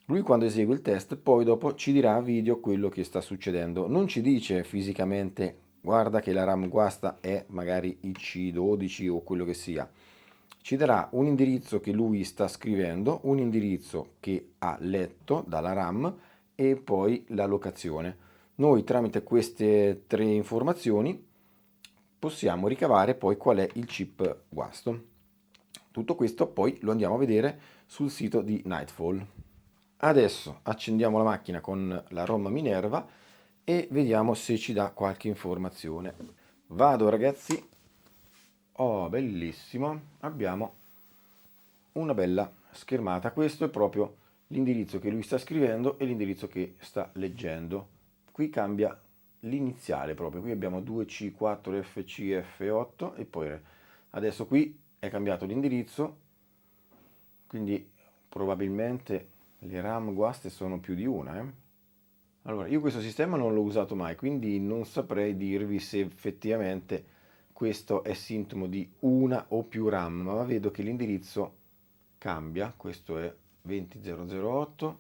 Lui quando esegue il test poi dopo ci dirà a video quello che sta succedendo. Non ci dice fisicamente guarda che la RAM guasta è magari IC12 o quello che sia. Ci darà un indirizzo che lui sta scrivendo, un indirizzo che ha letto dalla RAM e poi la locazione. Noi tramite queste tre informazioni possiamo ricavare poi qual è il chip guasto. Tutto questo poi lo andiamo a vedere sul sito di Nightfall. Adesso accendiamo la macchina con la ROM Minerva e vediamo se ci dà qualche informazione. Vado ragazzi. Oh, bellissimo. Abbiamo una bella schermata. Questo è proprio l'indirizzo che lui sta scrivendo e l'indirizzo che sta leggendo. Qui cambia l'iniziale proprio. Qui abbiamo 2C4FC F8 e poi adesso qui è cambiato l'indirizzo, quindi probabilmente le RAM guaste sono più di una. Allora, io questo sistema non l'ho usato mai, quindi non saprei dirvi se effettivamente questo è sintomo di una o più RAM, ma vedo che l'indirizzo cambia. Questo è 20008.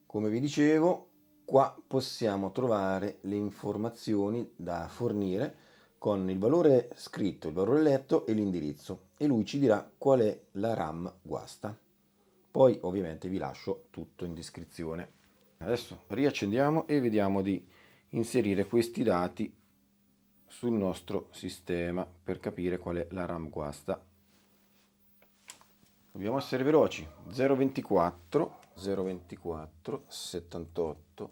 Come vi dicevo, qua possiamo trovare le informazioni da fornire con il valore scritto, il valore letto e l'indirizzo, e lui ci dirà qual è la RAM guasta. Poi ovviamente vi lascio tutto in descrizione. Adesso riaccendiamo e vediamo di inserire questi dati sul nostro sistema per capire qual è la RAM guasta. Dobbiamo essere veloci. 024 78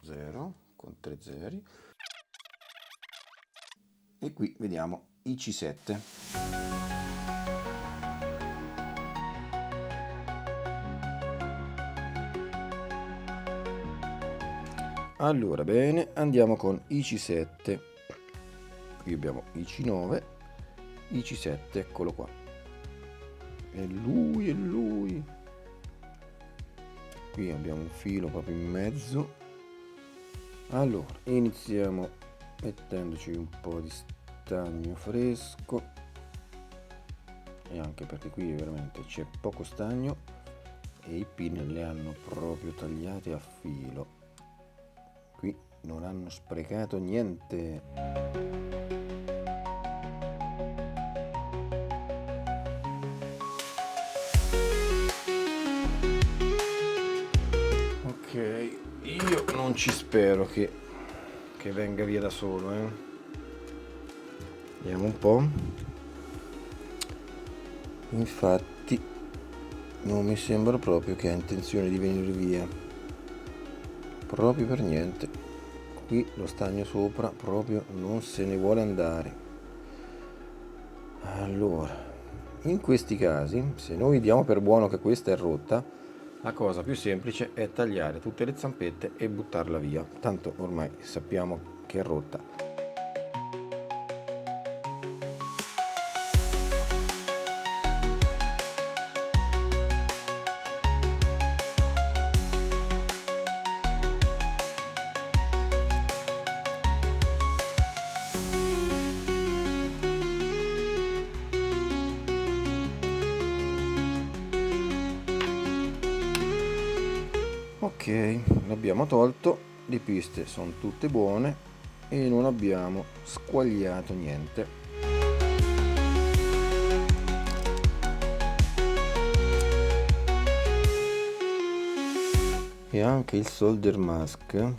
00 con 3 zeri. E qui vediamo IC7. Allora, bene, andiamo con IC7. Qui abbiamo IC9, IC7, eccolo qua. È lui. Qui abbiamo un filo proprio in mezzo. Allora, iniziamo mettendoci un po' di stagno fresco. E anche perché qui veramente c'è poco stagno e i pin le hanno proprio tagliate a filo. Qui non hanno sprecato niente. Ok, io non ci spero che venga via da solo, Vediamo un po'. Infatti non mi sembra proprio che ha intenzione di venire via, proprio per niente. Qui lo stagno sopra proprio non se ne vuole andare. Allora, in questi casi, se noi diamo per buono che questa è rotta, la cosa più semplice è tagliare tutte le zampette e buttarla via, tanto ormai sappiamo che è rotta. Ok, l'abbiamo tolto, le piste sono tutte buone e non abbiamo squagliato niente. E anche il solder mask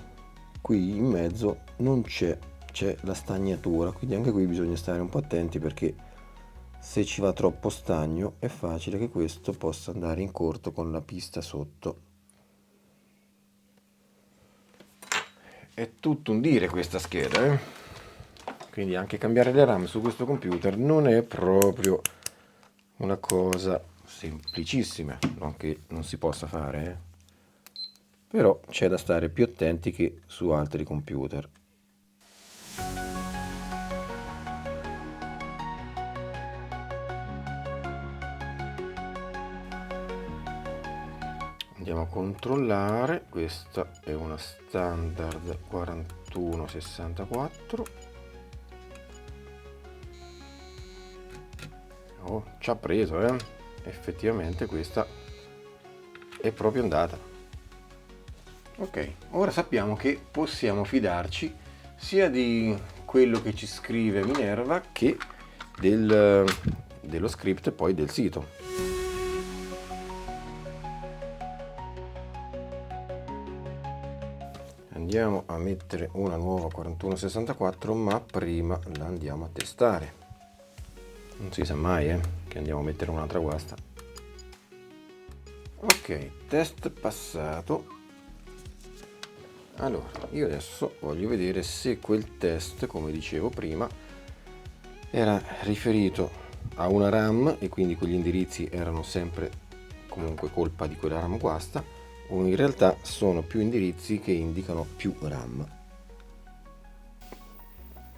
qui in mezzo non c'è la stagnatura, quindi anche qui bisogna stare un po' attenti, perché se ci va troppo stagno è facile che questo possa andare in corto con la pista sotto. È tutto un dire questa scheda, eh? Quindi anche cambiare le RAM su questo computer non è proprio una cosa semplicissima, non che non si possa fare, però c'è da stare più attenti che su altri computer. Andiamo a controllare, questa è una standard 4164. Oh, ci ha preso, effettivamente questa è proprio andata. Ok, ora sappiamo che possiamo fidarci sia di quello che ci scrive Minerva che dello script e poi del sito. Andiamo a mettere una nuova 4164, ma prima la andiamo a testare. Non si sa mai, che andiamo a mettere un'altra guasta. Ok, test passato. Allora, io adesso voglio vedere se quel test, come dicevo prima, era riferito a una RAM e quindi quegli indirizzi erano sempre comunque colpa di quella RAM guasta, o in realtà sono più indirizzi che indicano più RAM.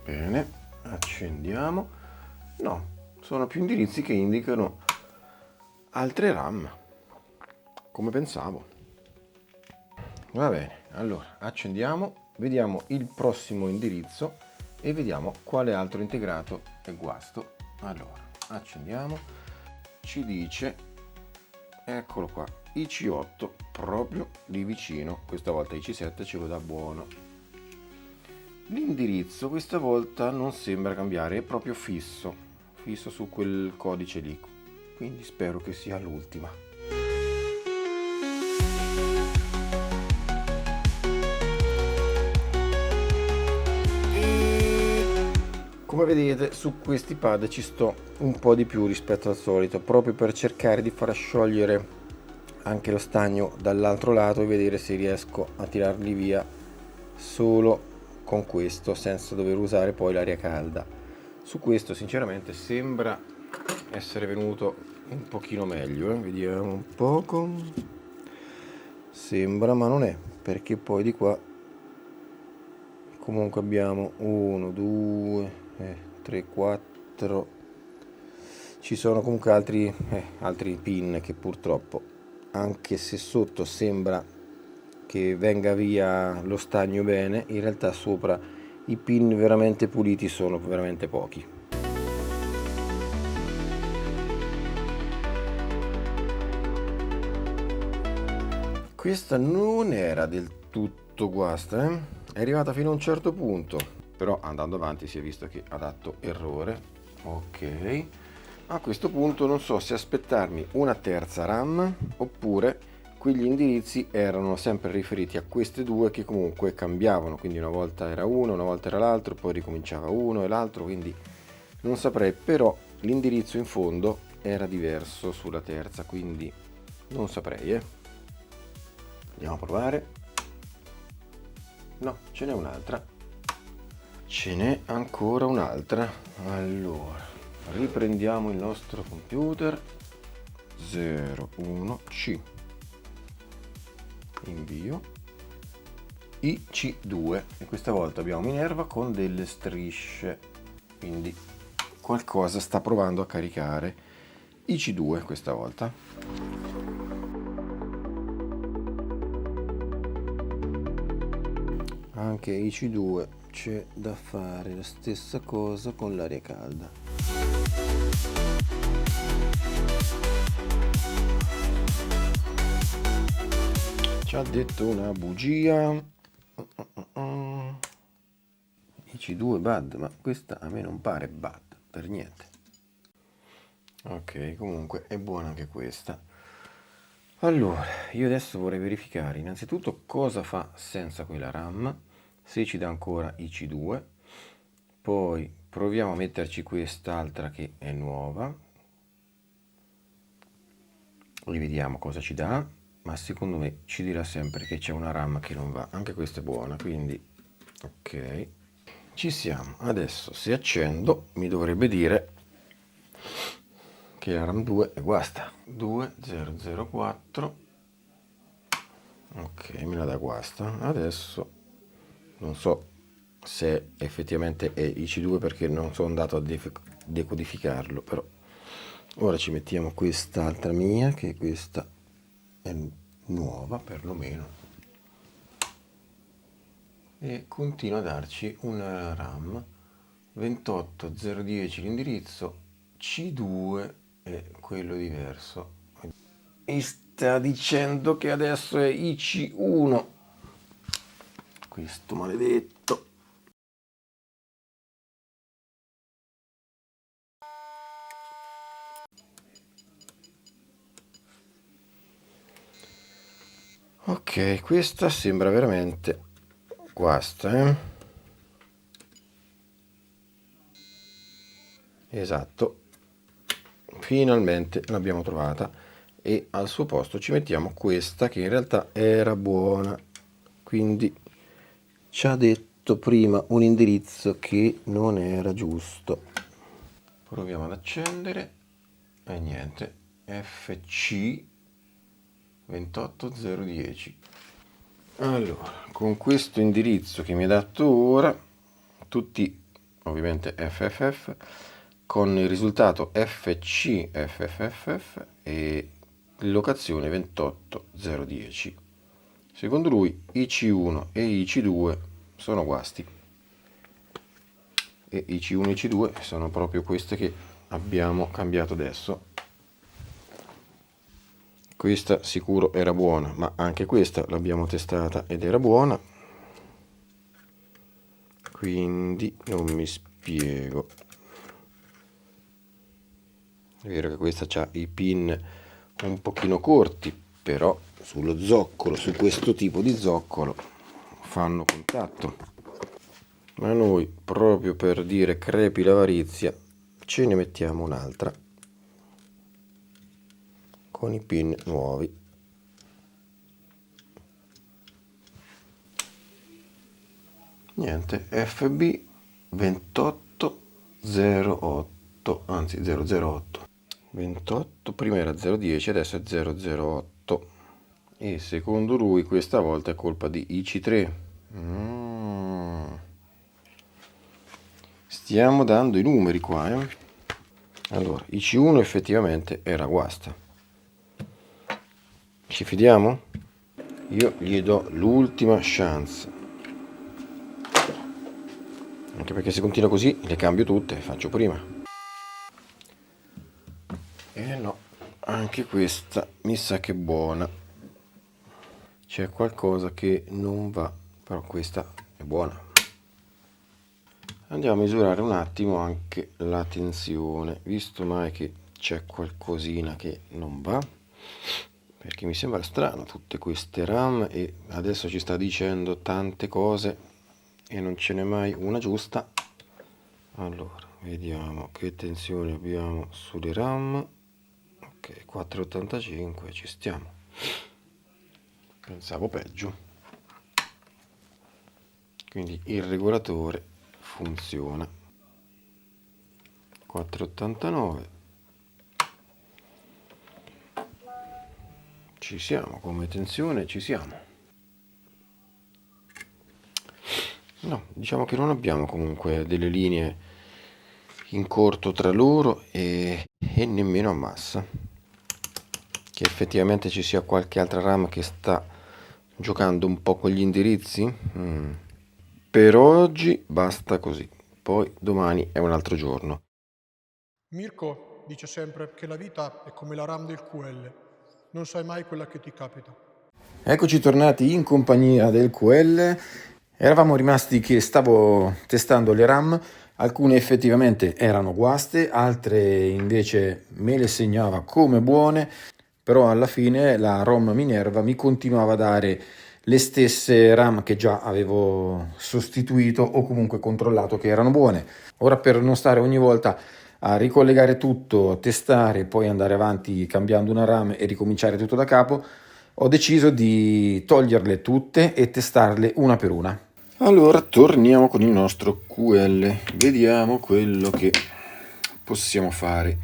Bene, accendiamo. No, sono più indirizzi che indicano altre RAM, come pensavo. Va bene, allora accendiamo, vediamo il prossimo indirizzo e vediamo quale altro integrato è guasto. Allora, accendiamo, ci dice, eccolo qua, IC8, proprio lì vicino, questa volta IC7 ce lo dà buono. L'indirizzo questa volta non sembra cambiare, è proprio fisso su quel codice lì, quindi spero che sia l'ultima. Come vedete, su questi pad ci sto un po' di più rispetto al solito, proprio per cercare di far sciogliere anche lo stagno dall'altro lato e vedere se riesco a tirarli via solo con questo, senza dover usare poi l'aria calda. Su questo sinceramente sembra essere venuto un pochino meglio, vediamo un poco. Sembra, ma non è, perché poi di qua comunque abbiamo 1, 2, 3, 4, ci sono comunque altri pin che purtroppo, anche se sotto sembra che venga via lo stagno bene, in realtà sopra i pin veramente puliti sono veramente pochi. Questa non era del tutto guasta, è arrivata fino a un certo punto, però andando avanti si è visto che ha dato errore. Ok, a questo punto non so se aspettarmi una terza RAM oppure quegli indirizzi erano sempre riferiti a queste due che comunque cambiavano, quindi una volta era uno, una volta era l'altro, poi ricominciava uno e l'altro, quindi non saprei, però l'indirizzo in fondo era diverso sulla terza, quindi non saprei. Andiamo a provare. No, ce n'è un'altra. Ce n'è ancora un'altra. Allora, riprendiamo il nostro computer. 01C. Invio. IC2. E questa volta abbiamo Minerva con delle strisce. Quindi qualcosa sta provando a caricare. IC2 questa volta. Anche IC2 c'è da fare la stessa cosa con l'aria calda. Ci ha detto una bugia. IC2 bad, ma questa a me non pare bad per niente. Ok, comunque è buona anche questa. Allora, io adesso vorrei verificare innanzitutto cosa fa senza quella RAM. se ci dà ancora IC2. Poi proviamo a metterci quest'altra che è nuova, rivediamo cosa ci dà, ma secondo me ci dirà sempre che c'è una RAM che non va. Anche questa è buona, quindi ok, ci siamo. Adesso se accendo mi dovrebbe dire che la RAM 2 è guasta. 2004, ok, me la dà guasta. Adesso non so se effettivamente è IC2 perché non sono andato a decodificarlo, però ora ci mettiamo quest'altra mia, che questa è nuova perlomeno, e continua a darci una RAM 28010 l'indirizzo, C2 è quello diverso, e sta dicendo che adesso è IC1, questo maledetto. Ok, questa sembra veramente guasta, eh? Esatto, finalmente l'abbiamo trovata, e al suo posto ci mettiamo questa che in realtà era buona, quindi ci ha detto prima un indirizzo che non era giusto. Proviamo ad accendere e niente, FC 28010. Allora, con questo indirizzo che mi ha dato ora, tutti ovviamente FFF, con il risultato FC FFFF e locazione 28010. Secondo lui IC1 e IC2 sono guasti, e IC1 e IC2 sono proprio queste che abbiamo cambiato adesso. Questa sicuro era buona, ma anche questa l'abbiamo testata ed era buona, quindi non mi spiego. È vero che questa ha i pin un pochino corti, però sullo zoccolo, su questo tipo di zoccolo, fanno contatto. Ma noi, proprio per dire crepi l'avarizia, ce ne mettiamo un'altra con i pin nuovi. Niente, FB 2808, anzi 008. 28, prima era 010, adesso è 008. E secondo lui questa volta è colpa di IC3. Stiamo dando i numeri qua, eh? Allora, IC1 effettivamente era guasta. Ci fidiamo? Io gli do l'ultima chance, anche perché se continua così le cambio tutte, faccio prima. E no, anche questa mi sa che è buona. C'è qualcosa che non va, però questa è buona. Andiamo a misurare un attimo anche la tensione, visto mai che c'è qualcosina che non va, perché mi sembra strano tutte queste RAM, e adesso ci sta dicendo tante cose e non ce n'è mai una giusta. Allora, vediamo che tensione abbiamo sulle RAM. Ok, 485, ci stiamo. Pensavo peggio. Quindi il regolatore funziona. 489. Ci siamo, come tensione ci siamo. No, diciamo che non abbiamo comunque delle linee in corto tra loro e nemmeno a massa. Che effettivamente ci sia qualche altra RAM che sta giocando un po' con gli indirizzi. Per oggi basta così, poi domani è un altro giorno. Mirko dice sempre che la vita è come la RAM del QL, non sai mai quella che ti capita. Eccoci tornati in compagnia del QL. Eravamo rimasti che stavo testando le RAM, alcune effettivamente erano guaste, altre invece me le segnava come buone, però alla fine la ROM Minerva mi continuava a dare le stesse RAM che già avevo sostituito o comunque controllato che erano buone. Ora, per non stare ogni volta a ricollegare tutto, testare, poi andare avanti cambiando una RAM e ricominciare tutto da capo, ho deciso di toglierle tutte e testarle una per una. Allora torniamo con il nostro QL, vediamo quello che possiamo fare.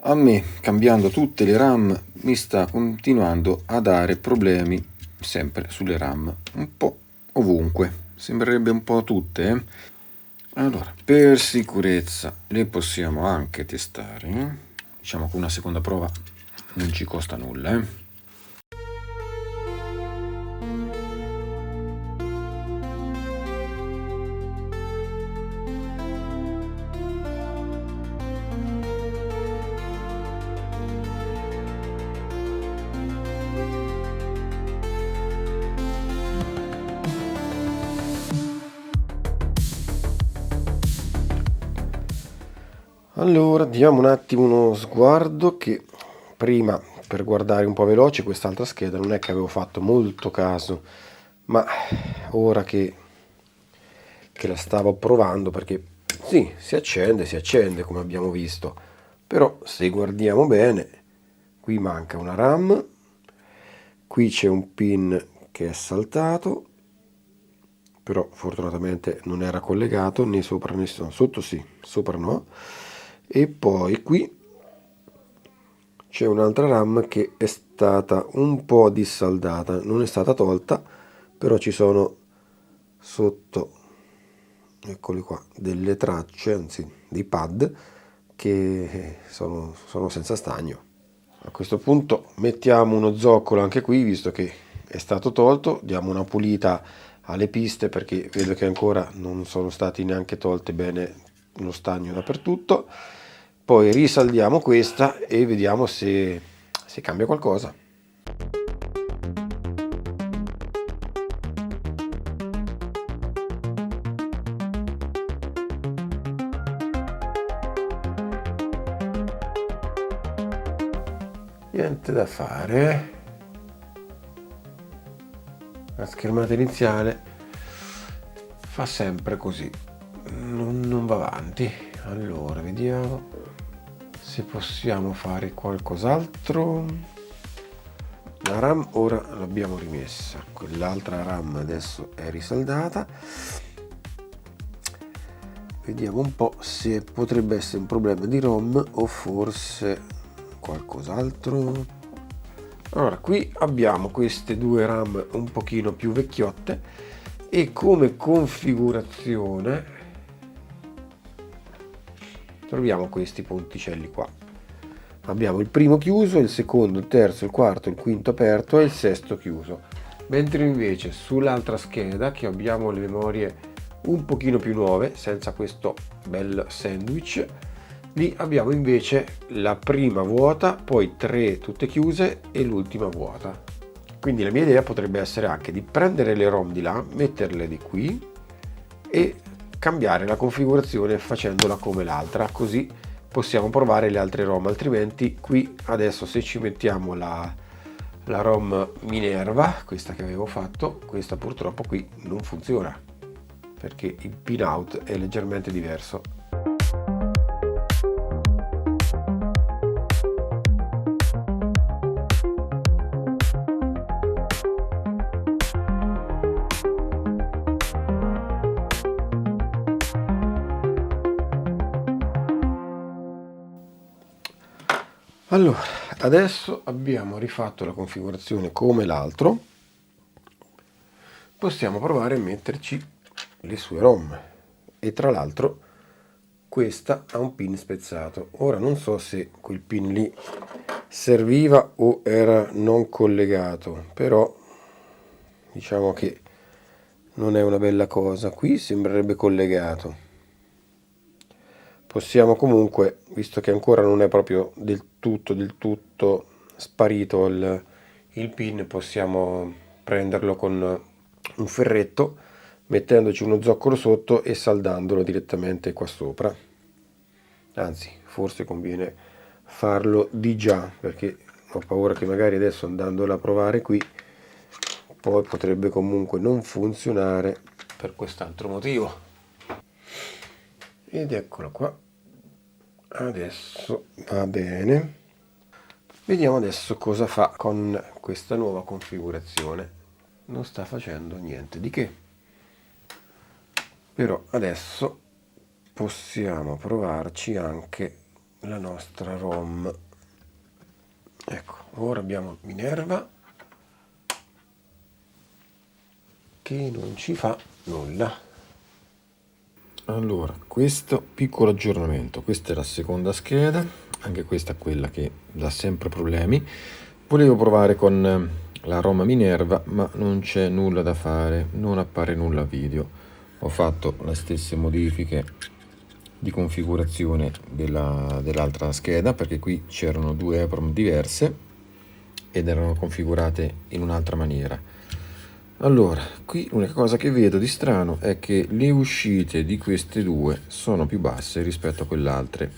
A me, cambiando tutte le RAM, mi sta continuando a dare problemi sempre sulle RAM, un po' ovunque, sembrerebbe un po' tutte, eh? Allora, per sicurezza le possiamo anche testare, diciamo che una seconda prova non ci costa nulla, eh? Allora diamo un attimo uno sguardo, che prima, per guardare un po' veloce quest'altra scheda, non è che avevo fatto molto caso, ma ora che la stavo provando, perché sì, si accende come abbiamo visto, però se guardiamo bene, qui manca una RAM, qui c'è un pin che è saltato, però fortunatamente non era collegato né sopra né sotto, sì, sopra no. E poi qui c'è un'altra RAM che è stata un po' dissaldata, non è stata tolta, però ci sono sotto, eccoli qua, delle tracce, anzi dei pad che sono senza stagno. A questo punto mettiamo uno zoccolo anche qui, visto che è stato tolto, diamo una pulita alle piste, perché vedo che ancora non sono stati neanche tolte bene lo stagno dappertutto. Poi risaldiamo questa e vediamo se cambia qualcosa. Niente da fare, la schermata iniziale fa sempre così, non va avanti. Allora vediamo se possiamo fare qualcos'altro. La RAM ora l'abbiamo rimessa, quell'altra RAM adesso è risaldata. Vediamo un po' se potrebbe essere un problema di ROM o forse qualcos'altro. Allora, qui abbiamo queste due RAM un pochino più vecchiotte e come configurazione troviamo questi ponticelli qua. Abbiamo il primo chiuso, il secondo, il terzo, il quarto, il quinto aperto e il sesto chiuso. Mentre invece sull'altra scheda, che abbiamo le memorie un pochino più nuove, senza questo bel sandwich, lì abbiamo invece la prima vuota, poi 3 tutte chiuse e l'ultima vuota. Quindi la mia idea potrebbe essere anche di prendere le ROM di là, metterle di qui e cambiare la configurazione facendola come l'altra, così possiamo provare le altre ROM. Altrimenti qui adesso, se ci mettiamo la ROM Minerva, questa che avevo fatto, questa purtroppo qui non funziona perché il pin out è leggermente diverso. Allora, adesso abbiamo rifatto la configurazione come l'altro, possiamo provare a metterci le sue ROM e tra l'altro questa ha un pin spezzato. Ora non so se quel pin lì serviva o era non collegato, però diciamo che non è una bella cosa. Qui sembrerebbe collegato. Possiamo comunque, visto che ancora non è proprio del tutto sparito il pin, possiamo prenderlo con un ferretto, mettendoci uno zoccolo sotto e saldandolo direttamente qua sopra. Anzi, forse conviene farlo di già, perché ho paura che magari adesso, andandolo a provare qui, poi potrebbe comunque non funzionare per quest'altro motivo. Ed eccolo qua, adesso va bene. Vediamo adesso cosa fa con questa nuova configurazione. Non sta facendo niente di che, però adesso possiamo provarci anche la nostra ROM. Ecco, ora abbiamo Minerva che non ci fa nulla. Allora, questo piccolo aggiornamento, questa è la seconda scheda, anche questa è quella che dà sempre problemi. Volevo provare con la ROM Minerva, ma non c'è nulla da fare, non appare nulla a video. Ho fatto le stesse modifiche di configurazione dell'altra scheda, perché qui c'erano due EEPROM diverse ed erano configurate in un'altra maniera. Allora, qui l'unica cosa che vedo di strano è che le uscite di queste due sono più basse rispetto a quell'altre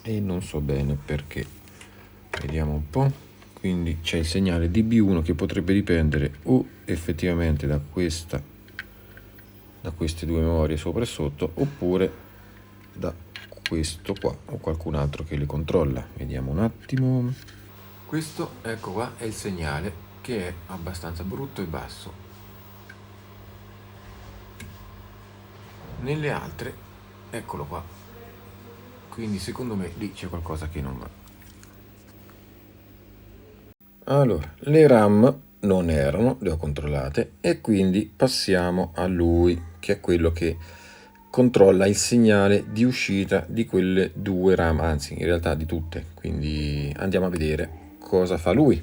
e non so bene perché. Vediamo un po'. Quindi c'è il segnale DB1 che potrebbe dipendere o effettivamente da queste due memorie sopra e sotto, oppure da questo qua o qualcun altro che le controlla. Vediamo un attimo. Questo, ecco qua, è il segnale, che è abbastanza brutto e basso. Nelle altre, eccolo qua, quindi secondo me lì c'è qualcosa che non va. Allora, le RAM non erano, le ho controllate, e quindi passiamo a lui, che è quello che controlla il segnale di uscita di quelle due RAM, anzi in realtà di tutte, quindi andiamo a vedere cosa fa lui.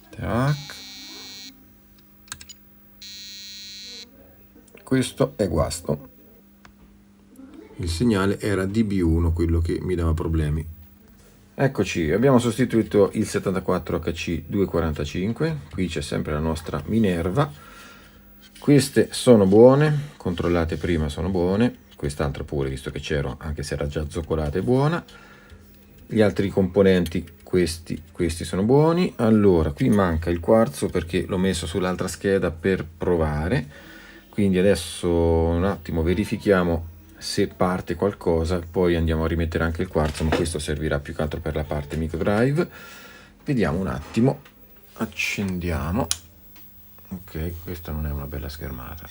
Tac. Questo è guasto. Il segnale era DB1, quello che mi dava problemi. Eccoci, abbiamo sostituito il 74HC245, qui c'è sempre la nostra Minerva. Queste sono buone, controllate prima, sono buone, quest'altra pure, visto che c'ero, anche se era già zoccolata, è buona. Gli altri componenti, questi sono buoni. Allora, qui manca il quarzo perché l'ho messo sull'altra scheda per provare, quindi adesso un attimo verifichiamo se parte qualcosa, poi andiamo a rimettere anche il quarzo, ma questo servirà più che altro per la parte micro drive. Vediamo un attimo, accendiamo. Ok, questa non è una bella schermata.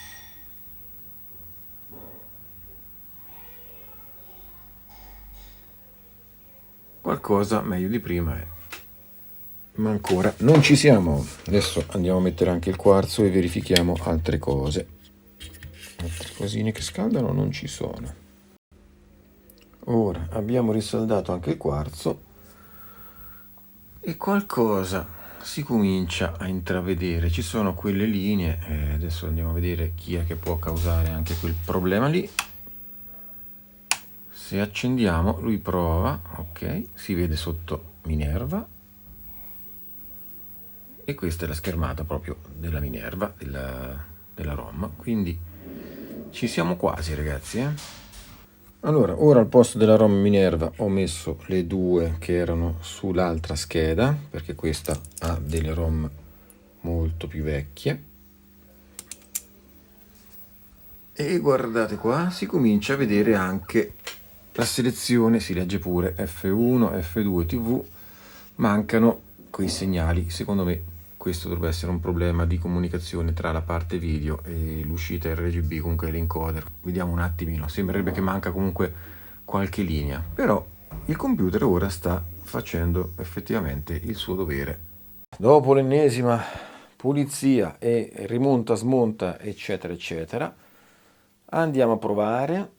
Qualcosa meglio di prima è, ma ancora non ci siamo. Adesso andiamo a mettere anche il quarzo e verifichiamo altre cose. Altre cosine che scaldano non ci sono. Ora abbiamo risaldato anche il quarzo e qualcosa si comincia a intravedere. Ci sono quelle linee, adesso andiamo a vedere chi è che può causare anche quel problema lì. Se accendiamo, lui prova, ok, si vede sotto Minerva, e questa è la schermata proprio della Minerva, della ROM, quindi ci siamo quasi, ragazzi. Allora, ora al posto della ROM Minerva ho messo le due che erano sull'altra scheda, perché questa ha delle ROM molto più vecchie. E guardate qua, si comincia a vedere anche la selezione, si legge pure F1, F2, TV, mancano quei segnali. Secondo me questo dovrebbe essere un problema di comunicazione tra la parte video e l'uscita RGB, comunque l'encoder. Vediamo un attimino, sembrerebbe che manca comunque qualche linea, però il computer ora sta facendo effettivamente il suo dovere. Dopo l'ennesima pulizia e rimonta, smonta, eccetera, eccetera, andiamo a provare.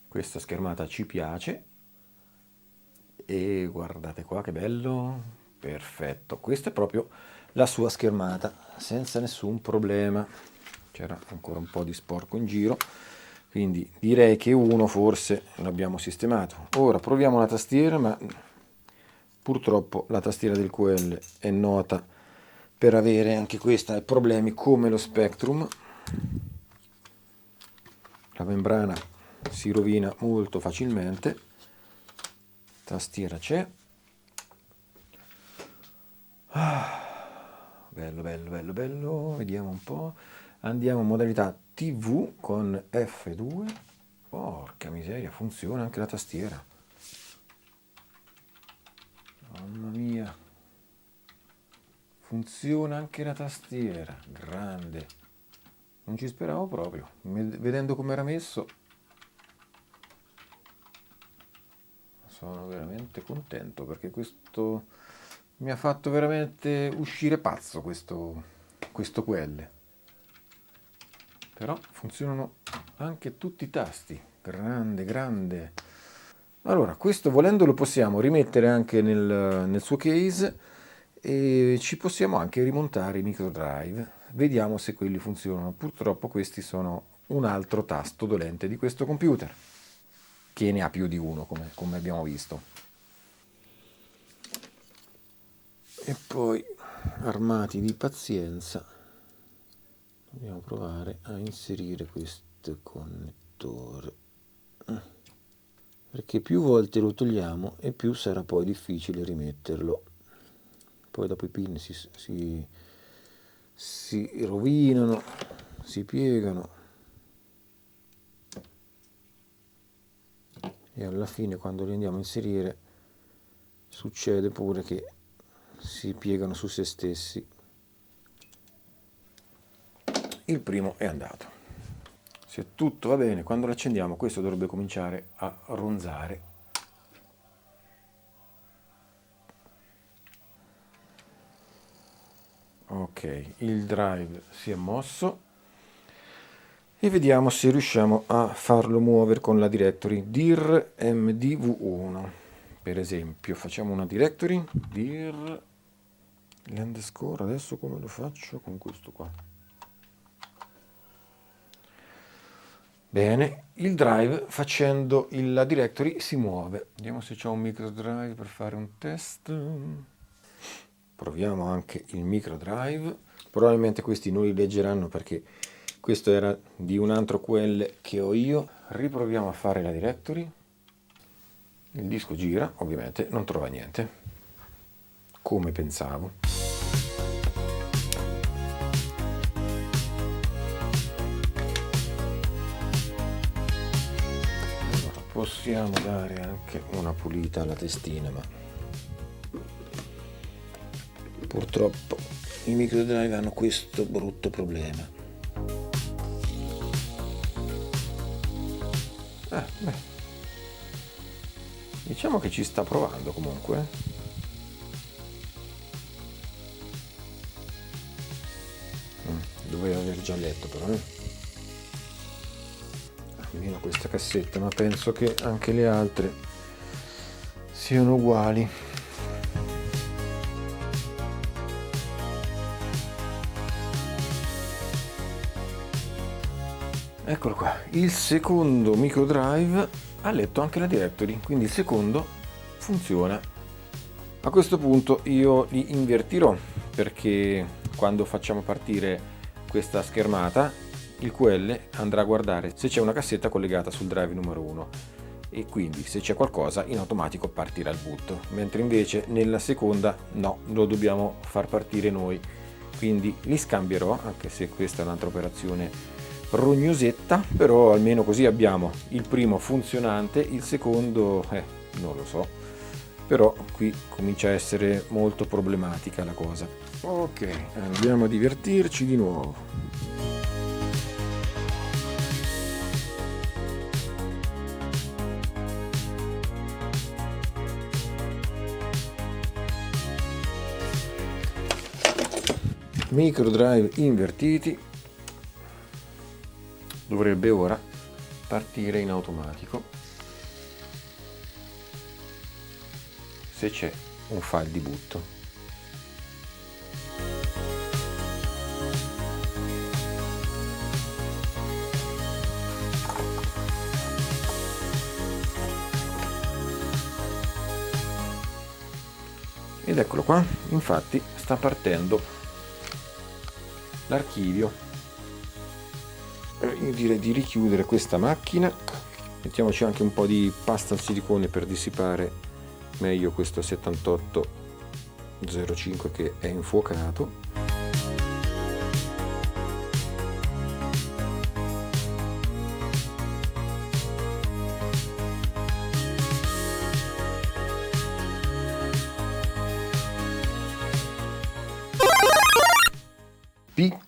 Questa schermata ci piace e guardate qua che bello, perfetto, questa è proprio la sua schermata senza nessun problema. C'era ancora un po' di sporco in giro, quindi direi che uno forse l'abbiamo sistemato. Ora proviamo la tastiera, ma purtroppo la tastiera del QL è nota per avere anche questa problemi come lo Spectrum. La membrana si rovina molto facilmente. Tastiera c'è. bello, bello, bello, bello, vediamo un po', andiamo in modalità TV con F2, porca miseria, funziona anche la tastiera, mamma mia, funziona anche la tastiera, grande, non ci speravo proprio, vedendo come era messo, sono veramente contento perché questo mi ha fatto veramente uscire pazzo questo QL. Però funzionano anche tutti i tasti, grande, grande. Allora, questo volendo lo possiamo rimettere anche nel suo case e ci possiamo anche rimontare i micro drive. Vediamo se quelli funzionano. Purtroppo questi sono un altro tasto dolente di questo computer, che ne ha più di uno, come abbiamo visto. E poi, armati di pazienza, dobbiamo provare a inserire questo connettore, perché più volte lo togliamo e più sarà poi difficile rimetterlo. Poi dopo i pin si rovinano, si piegano e alla fine, quando li andiamo a inserire, succede pure che si piegano su se stessi. Il primo è andato. Se tutto va bene, quando lo accendiamo questo dovrebbe cominciare a ronzare. Ok, il drive si è mosso e vediamo se riusciamo a farlo muovere con la directory dir mdv1. Per esempio, facciamo una directory dir underscore, adesso come lo faccio con questo qua? Bene, il drive facendo la directory si muove. Vediamo se c'è un micro drive per fare un test. Proviamo anche il micro drive. Probabilmente questi non li leggeranno perché questo era di un altro QL che ho io. Riproviamo a fare la directory. Il disco gira, ovviamente non trova niente, come pensavo. Allora, possiamo dare anche una pulita alla testina, ma purtroppo i micro drive hanno questo brutto problema. Beh. Diciamo che ci sta provando comunque. Dovevo aver già letto però. Almeno questa cassetta, ma penso che anche le altre siano uguali. Eccolo qua, il secondo micro drive ha letto anche la directory, quindi il secondo funziona. A questo punto io li invertirò, perché quando facciamo partire questa schermata il QL andrà a guardare se c'è una cassetta collegata sul drive numero 1 e quindi se c'è qualcosa in automatico partirà il boot, mentre invece nella seconda no, lo dobbiamo far partire noi, quindi li scambierò, anche se questa è un'altra operazione rognosetta, però almeno così abbiamo il primo funzionante, il secondo non lo so, però qui comincia a essere molto problematica la cosa. Ok, andiamo a divertirci di nuovo. Micro drive invertiti, dovrebbe ora partire in automatico se c'è un file di boot. Ed eccolo qua, infatti sta partendo l'archivio. Io direi di richiudere questa macchina, mettiamoci anche un po' di pasta al silicone per dissipare meglio questo 7805 che è infuocato.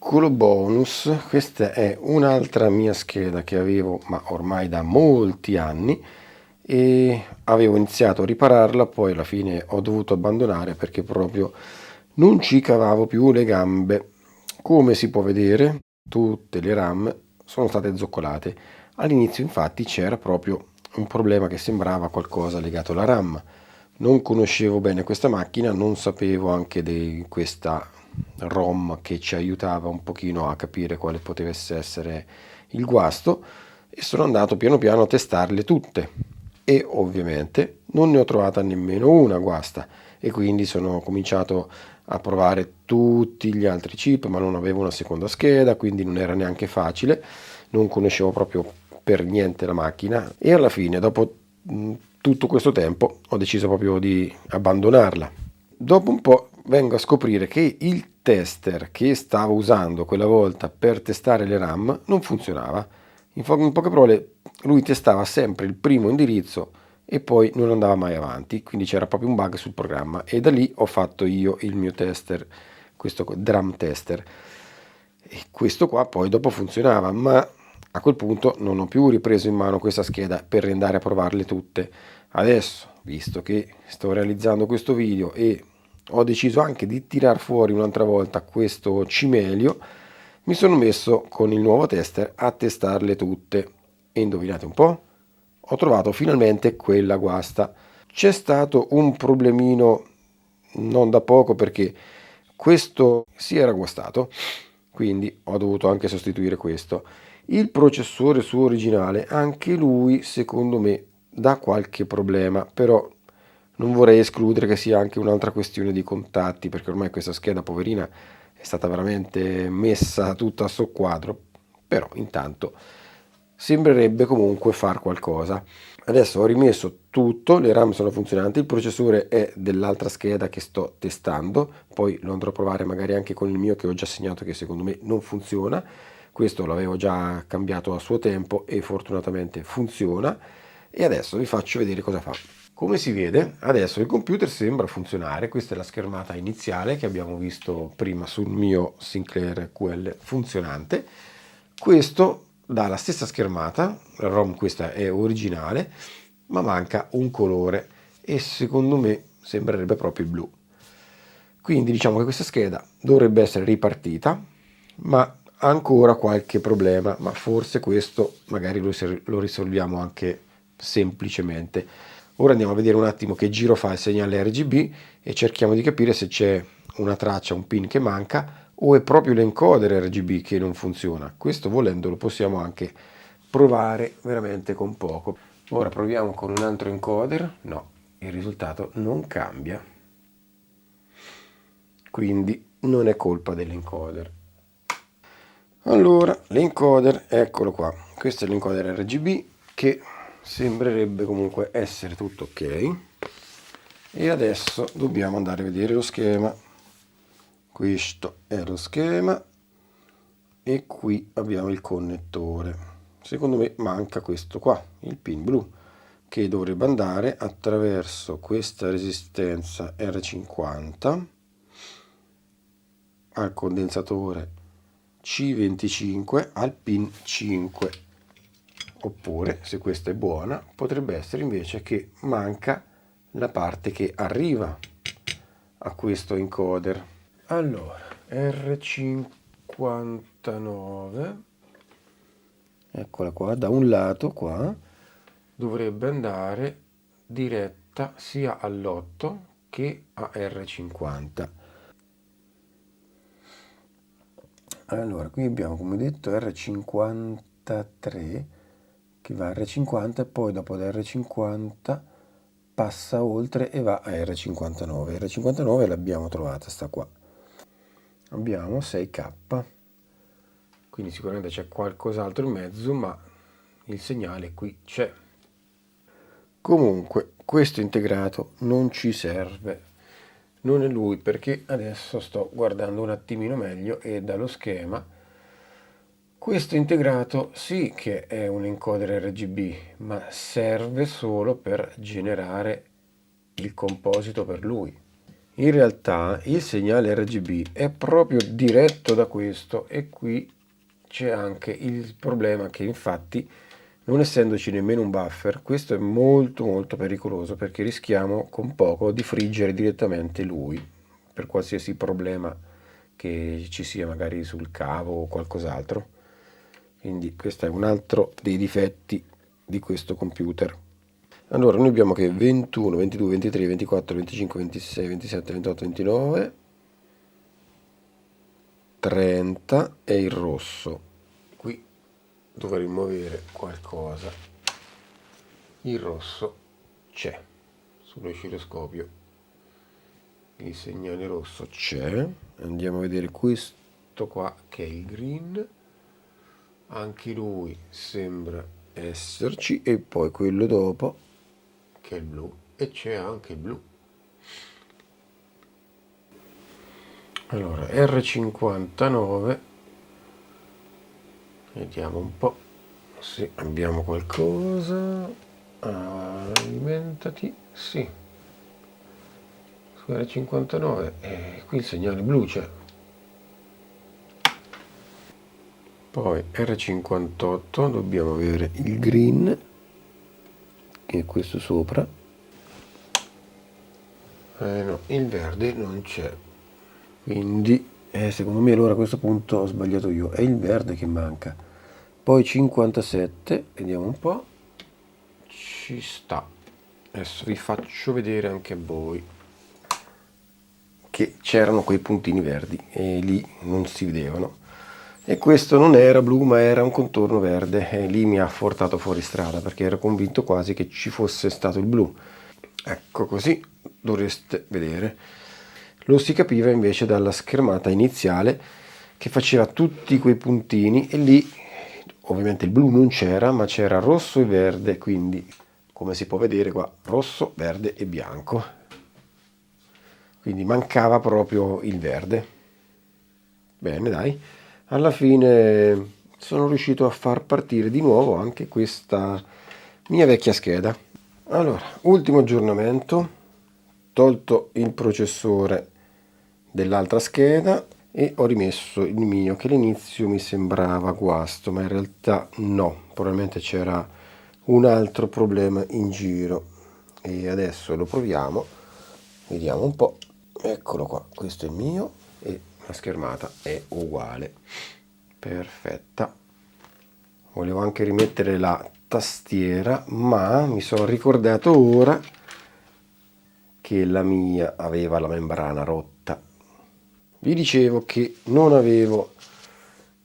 piccolo bonus, questa è un'altra mia scheda che avevo ma ormai da molti anni e avevo iniziato a ripararla, poi alla fine ho dovuto abbandonare perché proprio non ci cavavo più le gambe. Come si può vedere, tutte le RAM sono state zoccolate. All'inizio infatti c'era proprio un problema che sembrava qualcosa legato alla RAM. Non conoscevo bene questa macchina, non sapevo anche di questa ROM che ci aiutava un pochino a capire quale potesse essere il guasto e sono andato piano piano a testarle tutte e ovviamente non ne ho trovata nemmeno una guasta e quindi sono cominciato a provare tutti gli altri chip, ma non avevo una seconda scheda, quindi non era neanche facile, non conoscevo proprio per niente la macchina e alla fine dopo tutto questo tempo ho deciso proprio di abbandonarla. Dopo un po' vengo a scoprire che il tester che stavo usando quella volta per testare le RAM non funzionava. In poche parole, lui testava sempre il primo indirizzo e poi non andava mai avanti, quindi c'era proprio un bug sul programma e da lì ho fatto io il mio tester, questo drum tester. E questo qua poi dopo funzionava, ma a quel punto non ho più ripreso in mano questa scheda per andare a provarle tutte. Adesso, visto che sto realizzando questo video e ho deciso anche di tirar fuori un'altra volta questo cimelio, mi sono messo con il nuovo tester a testarle tutte e indovinate un po'? Ho trovato finalmente quella guasta. C'è stato un problemino non da poco perché questo si era guastato, quindi ho dovuto anche sostituire questo. Il processore suo originale, anche lui secondo me dà qualche problema, però non vorrei escludere che sia anche un'altra questione di contatti, perché ormai questa scheda poverina è stata veramente messa tutta a soqquadro, però intanto sembrerebbe comunque far qualcosa. Adesso ho rimesso tutto, le RAM sono funzionanti, il processore è dell'altra scheda che sto testando, poi lo andrò a provare magari anche con il mio che ho già segnato che secondo me non funziona. Questo l'avevo già cambiato a suo tempo e fortunatamente funziona e adesso vi faccio vedere cosa fa. Come si vede adesso il computer sembra funzionare, questa è la schermata iniziale che abbiamo visto prima sul mio Sinclair QL funzionante. Questo dà la stessa schermata, la ROM questa è originale, ma manca un colore e secondo me sembrerebbe proprio il blu. Quindi diciamo che questa scheda dovrebbe essere ripartita, ma ha ancora qualche problema, ma forse questo magari lo risolviamo anche semplicemente. Ora andiamo a vedere un attimo che giro fa il segnale RGB e cerchiamo di capire se c'è una traccia, un pin che manca o è proprio l'encoder RGB che non funziona. Questo volendo lo possiamo anche provare veramente con poco. Ora proviamo con un altro encoder, no, il risultato non cambia. Quindi non è colpa dell'encoder. Allora, l'encoder, eccolo qua. Questo è l'encoder RGB che sembrerebbe comunque essere tutto ok. E adesso dobbiamo andare a vedere lo schema. Questo è lo schema e qui abbiamo il connettore. Secondo me manca questo qua, il pin blu, che dovrebbe andare attraverso questa resistenza R50 al condensatore C25 al pin 5. Oppure, se questa è buona, potrebbe essere invece che manca la parte che arriva a questo encoder. Allora, R59, eccola qua, da un lato qua, dovrebbe andare diretta sia all'8 che a R50. Allora, qui abbiamo, come detto, R53 che va a R50 e poi dopo da R50 passa oltre e va a R59. R59 l'abbiamo trovata, sta qua. Abbiamo 6K, quindi sicuramente c'è qualcos'altro in mezzo, ma il segnale qui c'è. Comunque, questo integrato non ci serve. Non è lui, perché adesso sto guardando un attimino meglio e dallo schema questo integrato sì che è un encoder RGB, ma serve solo per generare il composito per lui. in realtà il segnale RGB è proprio diretto da questo, e qui c'è anche il problema che infatti, non essendoci nemmeno un buffer, questo è molto molto pericoloso, perché rischiamo con poco di friggere direttamente lui per qualsiasi problema che ci sia magari sul cavo o qualcos'altro. Quindi questo è un altro dei difetti di questo computer. Allora, noi abbiamo che 21, 22, 23, 24, 25, 26, 27, 28, 29, 30 e il rosso. Qui dovremmo avere qualcosa. Il rosso c'è sull'oscilloscopio. Il segnale rosso c'è. Andiamo a vedere questo qua che è il green. Anche lui sembra esserci, e poi quello dopo che è il blu, e c'è anche il blu. Allora, R59, vediamo un po' se abbiamo qualcosa. Alimentati, sì, su R59 qui il segnale blu c'è. Poi R58 dobbiamo avere il green, che è questo sopra. No, il verde non c'è, quindi secondo me allora a questo punto ho sbagliato io, è il verde che manca. Poi 57, vediamo un po', ci sta. Adesso vi faccio vedere anche a voi che c'erano quei puntini verdi e lì non si vedevano. E questo non era blu, ma era un contorno verde, e lì mi ha portato fuori strada, perché ero convinto quasi che ci fosse stato il blu. Ecco, così dovreste vedere. Lo si capiva invece dalla schermata iniziale, che faceva tutti quei puntini, e lì ovviamente il blu non c'era, ma c'era rosso e verde, quindi come si può vedere qua, rosso, verde e bianco. Quindi mancava proprio il verde. Bene, dai. Alla fine sono riuscito a far partire di nuovo anche questa mia vecchia scheda. Allora, ultimo aggiornamento, tolto il processore dell'altra scheda e ho rimesso il mio, che all'inizio mi sembrava guasto, ma in realtà no, probabilmente c'era un altro problema in giro, e adesso lo proviamo, vediamo un po'. Eccolo qua, questo è il mio e la schermata è uguale, perfetta. Volevo anche rimettere la tastiera, ma mi sono ricordato ora che la mia aveva la membrana rotta. Vi dicevo che non avevo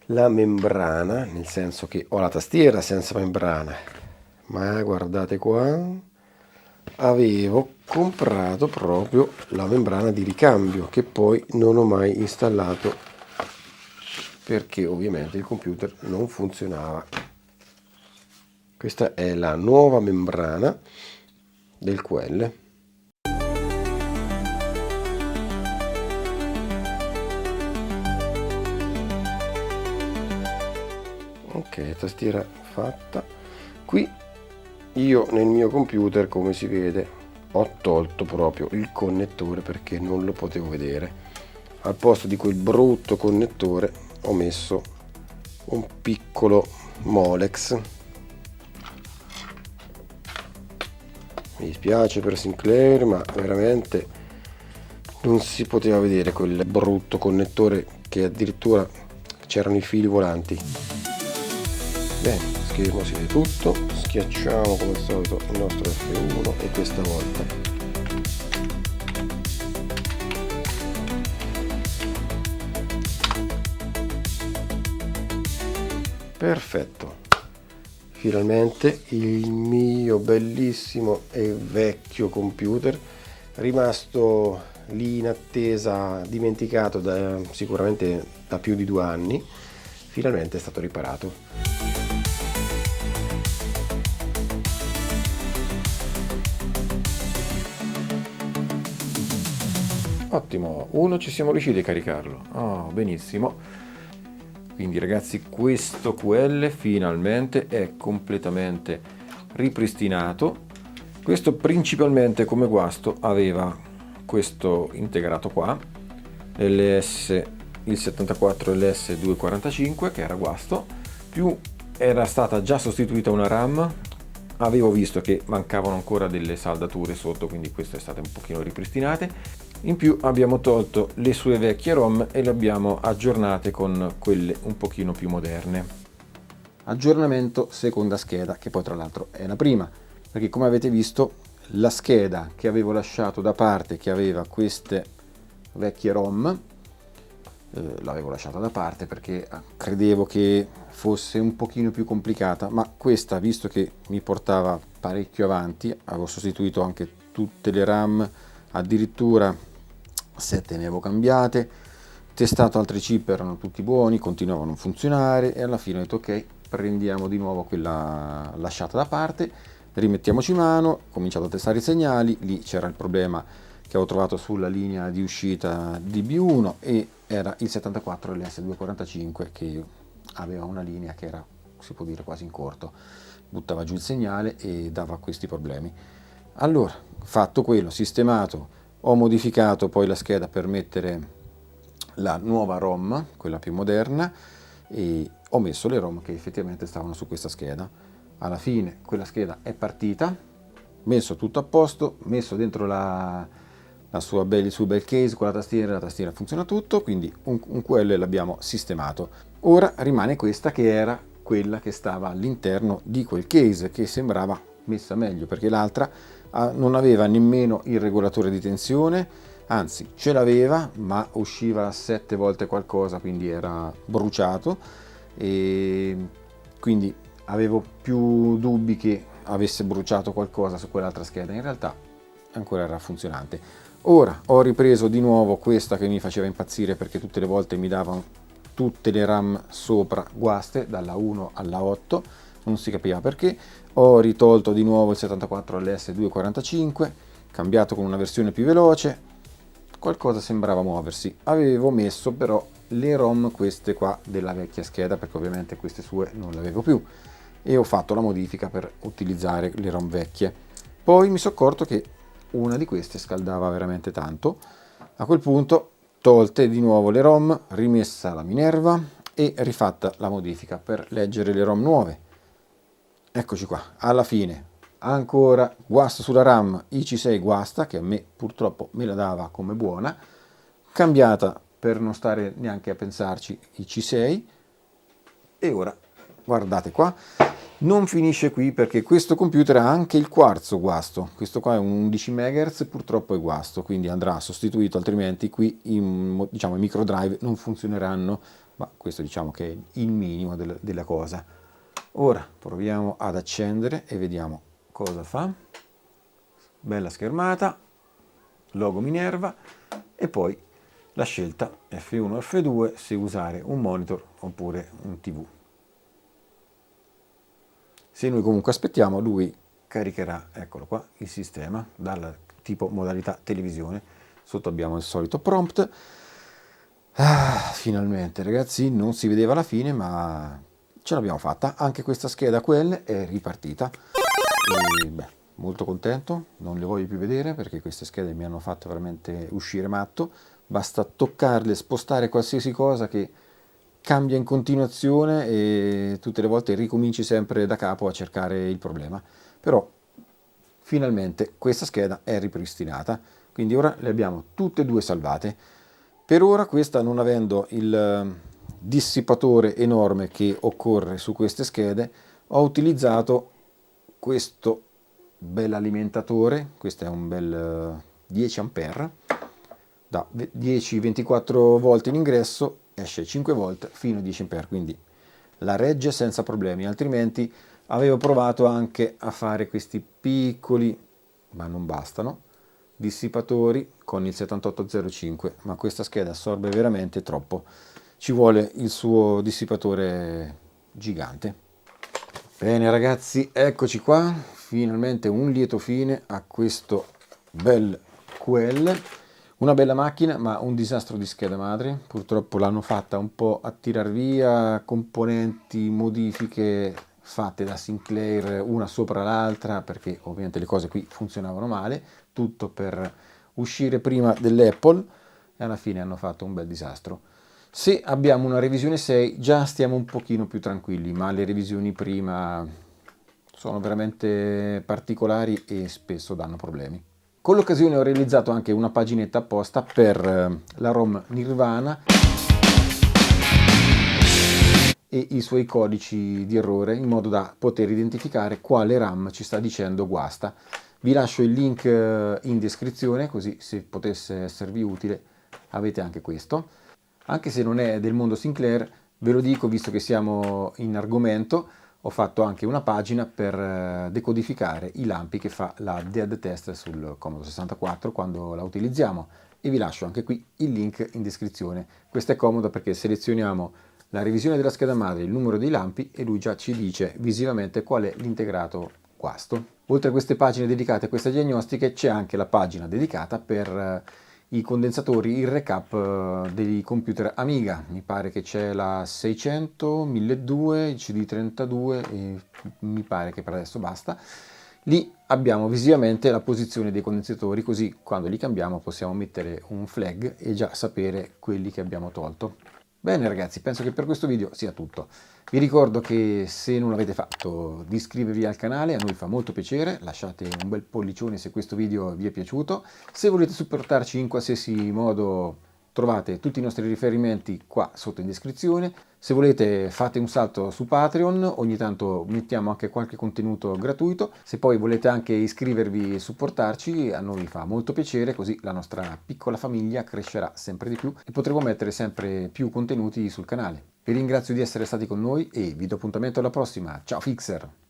la membrana, nel senso che ho la tastiera senza membrana, ma guardate qua, avevo comprato proprio la membrana di ricambio, che poi non ho mai installato perché ovviamente il computer non funzionava. Questa è la nuova membrana del QL. Ok, tastiera fatta. Qui io nel mio computer, come si vede, ho tolto proprio il connettore perché non lo potevo vedere. Al posto di quel brutto connettore ho messo un piccolo Molex. Mi dispiace per Sinclair, ma veramente non si poteva vedere quel brutto connettore, che addirittura c'erano i fili volanti. Bene, schermo si vede tutto, schiacciamo come al solito il nostro F1 e questa volta perfetto. Finalmente il mio bellissimo e vecchio computer, rimasto lì in attesa, dimenticato sicuramente da più di 2 anni, finalmente è stato riparato. Ottimo, uno ci siamo riusciti a caricarlo. Oh, benissimo. Quindi ragazzi, questo QL finalmente è completamente ripristinato. Questo principalmente come guasto aveva questo integrato qua, LS, il 74 LS245 che era guasto, più era stata già sostituita una RAM. Avevo visto che mancavano ancora delle saldature sotto, quindi queste sono state un pochino ripristinate. In più abbiamo tolto le sue vecchie ROM e le abbiamo aggiornate con quelle un pochino più moderne. Aggiornamento seconda scheda, che poi tra l'altro è la prima, perché come avete visto la scheda che avevo lasciato da parte, che aveva queste vecchie ROM, l'avevo lasciata da parte perché credevo che fosse un pochino più complicata, ma questa, visto che mi portava parecchio avanti, avevo sostituito anche tutte le RAM, addirittura 7 ne avevo cambiate, testato altri chip, erano tutti buoni, continuavano a funzionare e alla fine ho detto ok, prendiamo di nuovo quella lasciata da parte, rimettiamoci mano, ho cominciato a testare i segnali, lì c'era il problema che ho trovato sulla linea di uscita DB1 e era il 74 LS245 che aveva una linea che era, si può dire, quasi in corto, buttava giù il segnale e dava questi problemi. Allora, fatto quello, sistemato, ho modificato poi la scheda per mettere la nuova ROM, quella più moderna, e ho messo le ROM che effettivamente stavano su questa scheda. Alla fine quella scheda è partita, messo tutto a posto, messo dentro il suo bel case con la tastiera funziona tutto, quindi un QL l'abbiamo sistemato. Ora rimane questa che era quella che stava all'interno di quel case, che sembrava messa meglio, perché l'altra non aveva nemmeno il regolatore di tensione, anzi ce l'aveva ma usciva 7 volte qualcosa, quindi era bruciato e quindi avevo più dubbi che avesse bruciato qualcosa su quell'altra scheda. In realtà ancora era funzionante. Ora ho ripreso di nuovo questa che mi faceva impazzire perché tutte le volte mi davano tutte le RAM sopra guaste, dalla 1 alla 8, non si capiva perché. Ho ritolto di nuovo il 74 LS245, cambiato con una versione più veloce, qualcosa sembrava muoversi. Avevo messo però le ROM queste qua della vecchia scheda, perché ovviamente queste sue non le avevo più, e ho fatto la modifica per utilizzare le ROM vecchie. Poi mi sono accorto che una di queste scaldava veramente tanto. A quel punto tolte di nuovo le ROM, rimessa la Minerva e rifatta la modifica per leggere le ROM nuove. Eccoci qua, alla fine ancora guasto sulla RAM IC6 guasta, che a me purtroppo me la dava come buona, cambiata per non stare neanche a pensarci IC6, e ora guardate qua. Non finisce qui perché questo computer ha anche il quarzo guasto, questo qua è un 11 MHz, purtroppo è guasto, quindi andrà sostituito, altrimenti qui i micro drive non funzioneranno, ma questo diciamo che è il minimo della cosa. Ora proviamo ad accendere e vediamo cosa fa. Bella schermata, logo Minerva e poi la scelta F1 F2 se usare un monitor oppure un TV. Se noi comunque aspettiamo, lui caricherà, eccolo qua, il sistema dalla tipo modalità televisione. Sotto abbiamo il solito prompt. Finalmente ragazzi, non si vedeva la fine ma ce l'abbiamo fatta. Anche questa scheda QL è ripartita e, molto contento. Non le voglio più vedere perché queste schede mi hanno fatto veramente uscire matto. Basta toccarle, spostare qualsiasi cosa che cambia in continuazione e tutte le volte ricominci sempre da capo a cercare il problema. Però finalmente questa scheda è ripristinata, quindi ora le abbiamo tutte e due salvate. Per ora questa, non avendo il dissipatore enorme che occorre su queste schede, ho utilizzato questo bel alimentatore. Questo è un bel 10 A da 10-24 volt in ingresso, esce 5 volt fino a 10 A, quindi la regge senza problemi. Altrimenti avevo provato anche a fare questi piccoli, ma non bastano, dissipatori con il 7805, ma questa scheda assorbe veramente troppo, ci vuole il suo dissipatore gigante. Bene ragazzi, eccoci qua, finalmente un lieto fine a questo bel QL. Una bella macchina, ma un disastro di scheda madre. Purtroppo l'hanno fatta un po' a tirar via, componenti, modifiche fatte da Sinclair una sopra l'altra, perché ovviamente le cose qui funzionavano male, tutto per uscire prima dell'Apple e alla fine hanno fatto un bel disastro. Se abbiamo una revisione 6 già stiamo un pochino più tranquilli, ma le revisioni prima sono veramente particolari e spesso danno problemi. Con l'occasione ho realizzato anche una paginetta apposta per la ROM Nirvana e i suoi codici di errore, in modo da poter identificare quale RAM ci sta dicendo guasta. Vi lascio il link in descrizione, così se potesse esservi utile avete anche questo. Anche se non è del mondo Sinclair, ve lo dico visto che siamo in argomento, ho fatto anche una pagina per decodificare i lampi che fa la Dead Test sul Commodore 64 quando la utilizziamo, e vi lascio anche qui il link in descrizione. Questo è comodo perché selezioniamo la revisione della scheda madre, il numero dei lampi e lui già ci dice visivamente qual è l'integrato guasto. Oltre a queste pagine dedicate a queste diagnostiche c'è anche la pagina dedicata per i condensatori, il recap dei computer Amiga. Mi pare che c'è la 600, 1200, il CD32 e mi pare che per adesso basta. Lì abbiamo visivamente la posizione dei condensatori, così quando li cambiamo possiamo mettere un flag e già sapere quelli che abbiamo tolto. Bene ragazzi, penso che per questo video sia tutto. Vi ricordo che se non l'avete fatto di iscrivervi al canale, a noi fa molto piacere, lasciate un bel pollicione se questo video vi è piaciuto. Se volete supportarci in qualsiasi modo trovate tutti i nostri riferimenti qua sotto in descrizione. Se volete fate un salto su Patreon, ogni tanto mettiamo anche qualche contenuto gratuito. Se poi volete anche iscrivervi e supportarci, a noi fa molto piacere, così la nostra piccola famiglia crescerà sempre di più e potremo mettere sempre più contenuti sul canale. Vi ringrazio di essere stati con noi e vi do appuntamento alla prossima. Ciao Fixer!